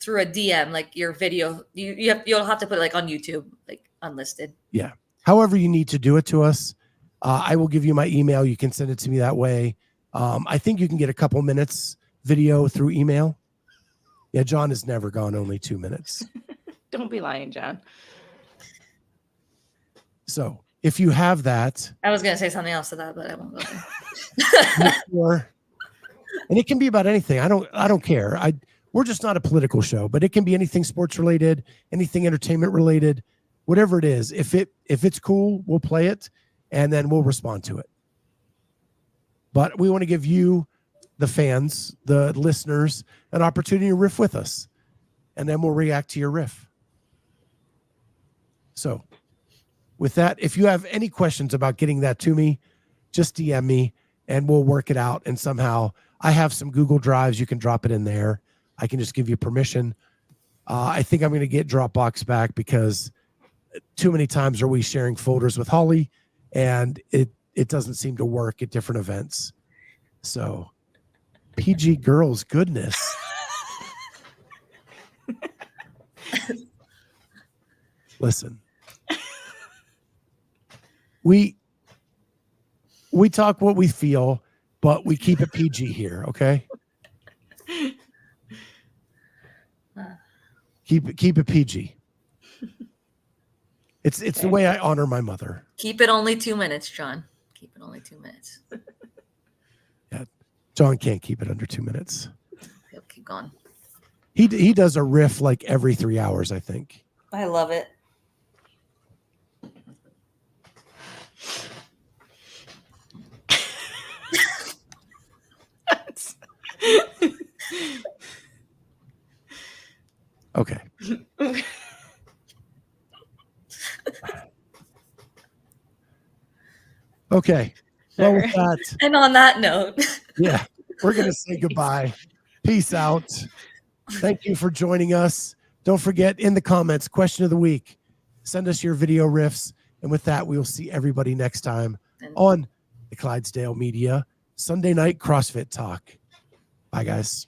DM, like your video, you'll have to put it like on YouTube, like unlisted. Yeah. However you need to do it to us, I will give you my email. You can send it to me that way. I think you can get a couple minutes video through email. Yeah, John has never gone only 2 minutes. Don't be lying, John. So if you have that. I was going to say something else to that, but I won't go there. And it can be about anything. I don't care. We're just not a political show, but it can be anything sports related, anything entertainment related, whatever it is. If it's cool, we'll play it and then we'll respond to it. But we want to give you, the fans, the listeners, an opportunity to riff with us. And then we'll react to your riff. So with that, if you have any questions about getting that to me, just DM me and we'll work it out. And somehow I have some Google Drives. You can drop it in there. I can just give you permission. I think I'm going to get Dropbox back because too many times are we sharing folders with Holly and it doesn't seem to work at different events. So PG girls, goodness. listen. We talk what we feel, but we keep it PG here, okay? Keep it PG. It's the way I honor my mother. Keep it only 2 minutes, John. Keep it only 2 minutes. Yeah, John can't keep it under 2 minutes. He'll keep going. He does a riff like every 3 hours, I think. I love it. Okay. Okay. Well, with that, And on that note, yeah, we're going to say goodbye. Peace out. Thank you for joining us. Don't forget, in the comments, question of the week. Send us your video riffs. And with that, we will see everybody next time on the Clydesdale Media Sunday Night CrossFit Talk. Bye, guys.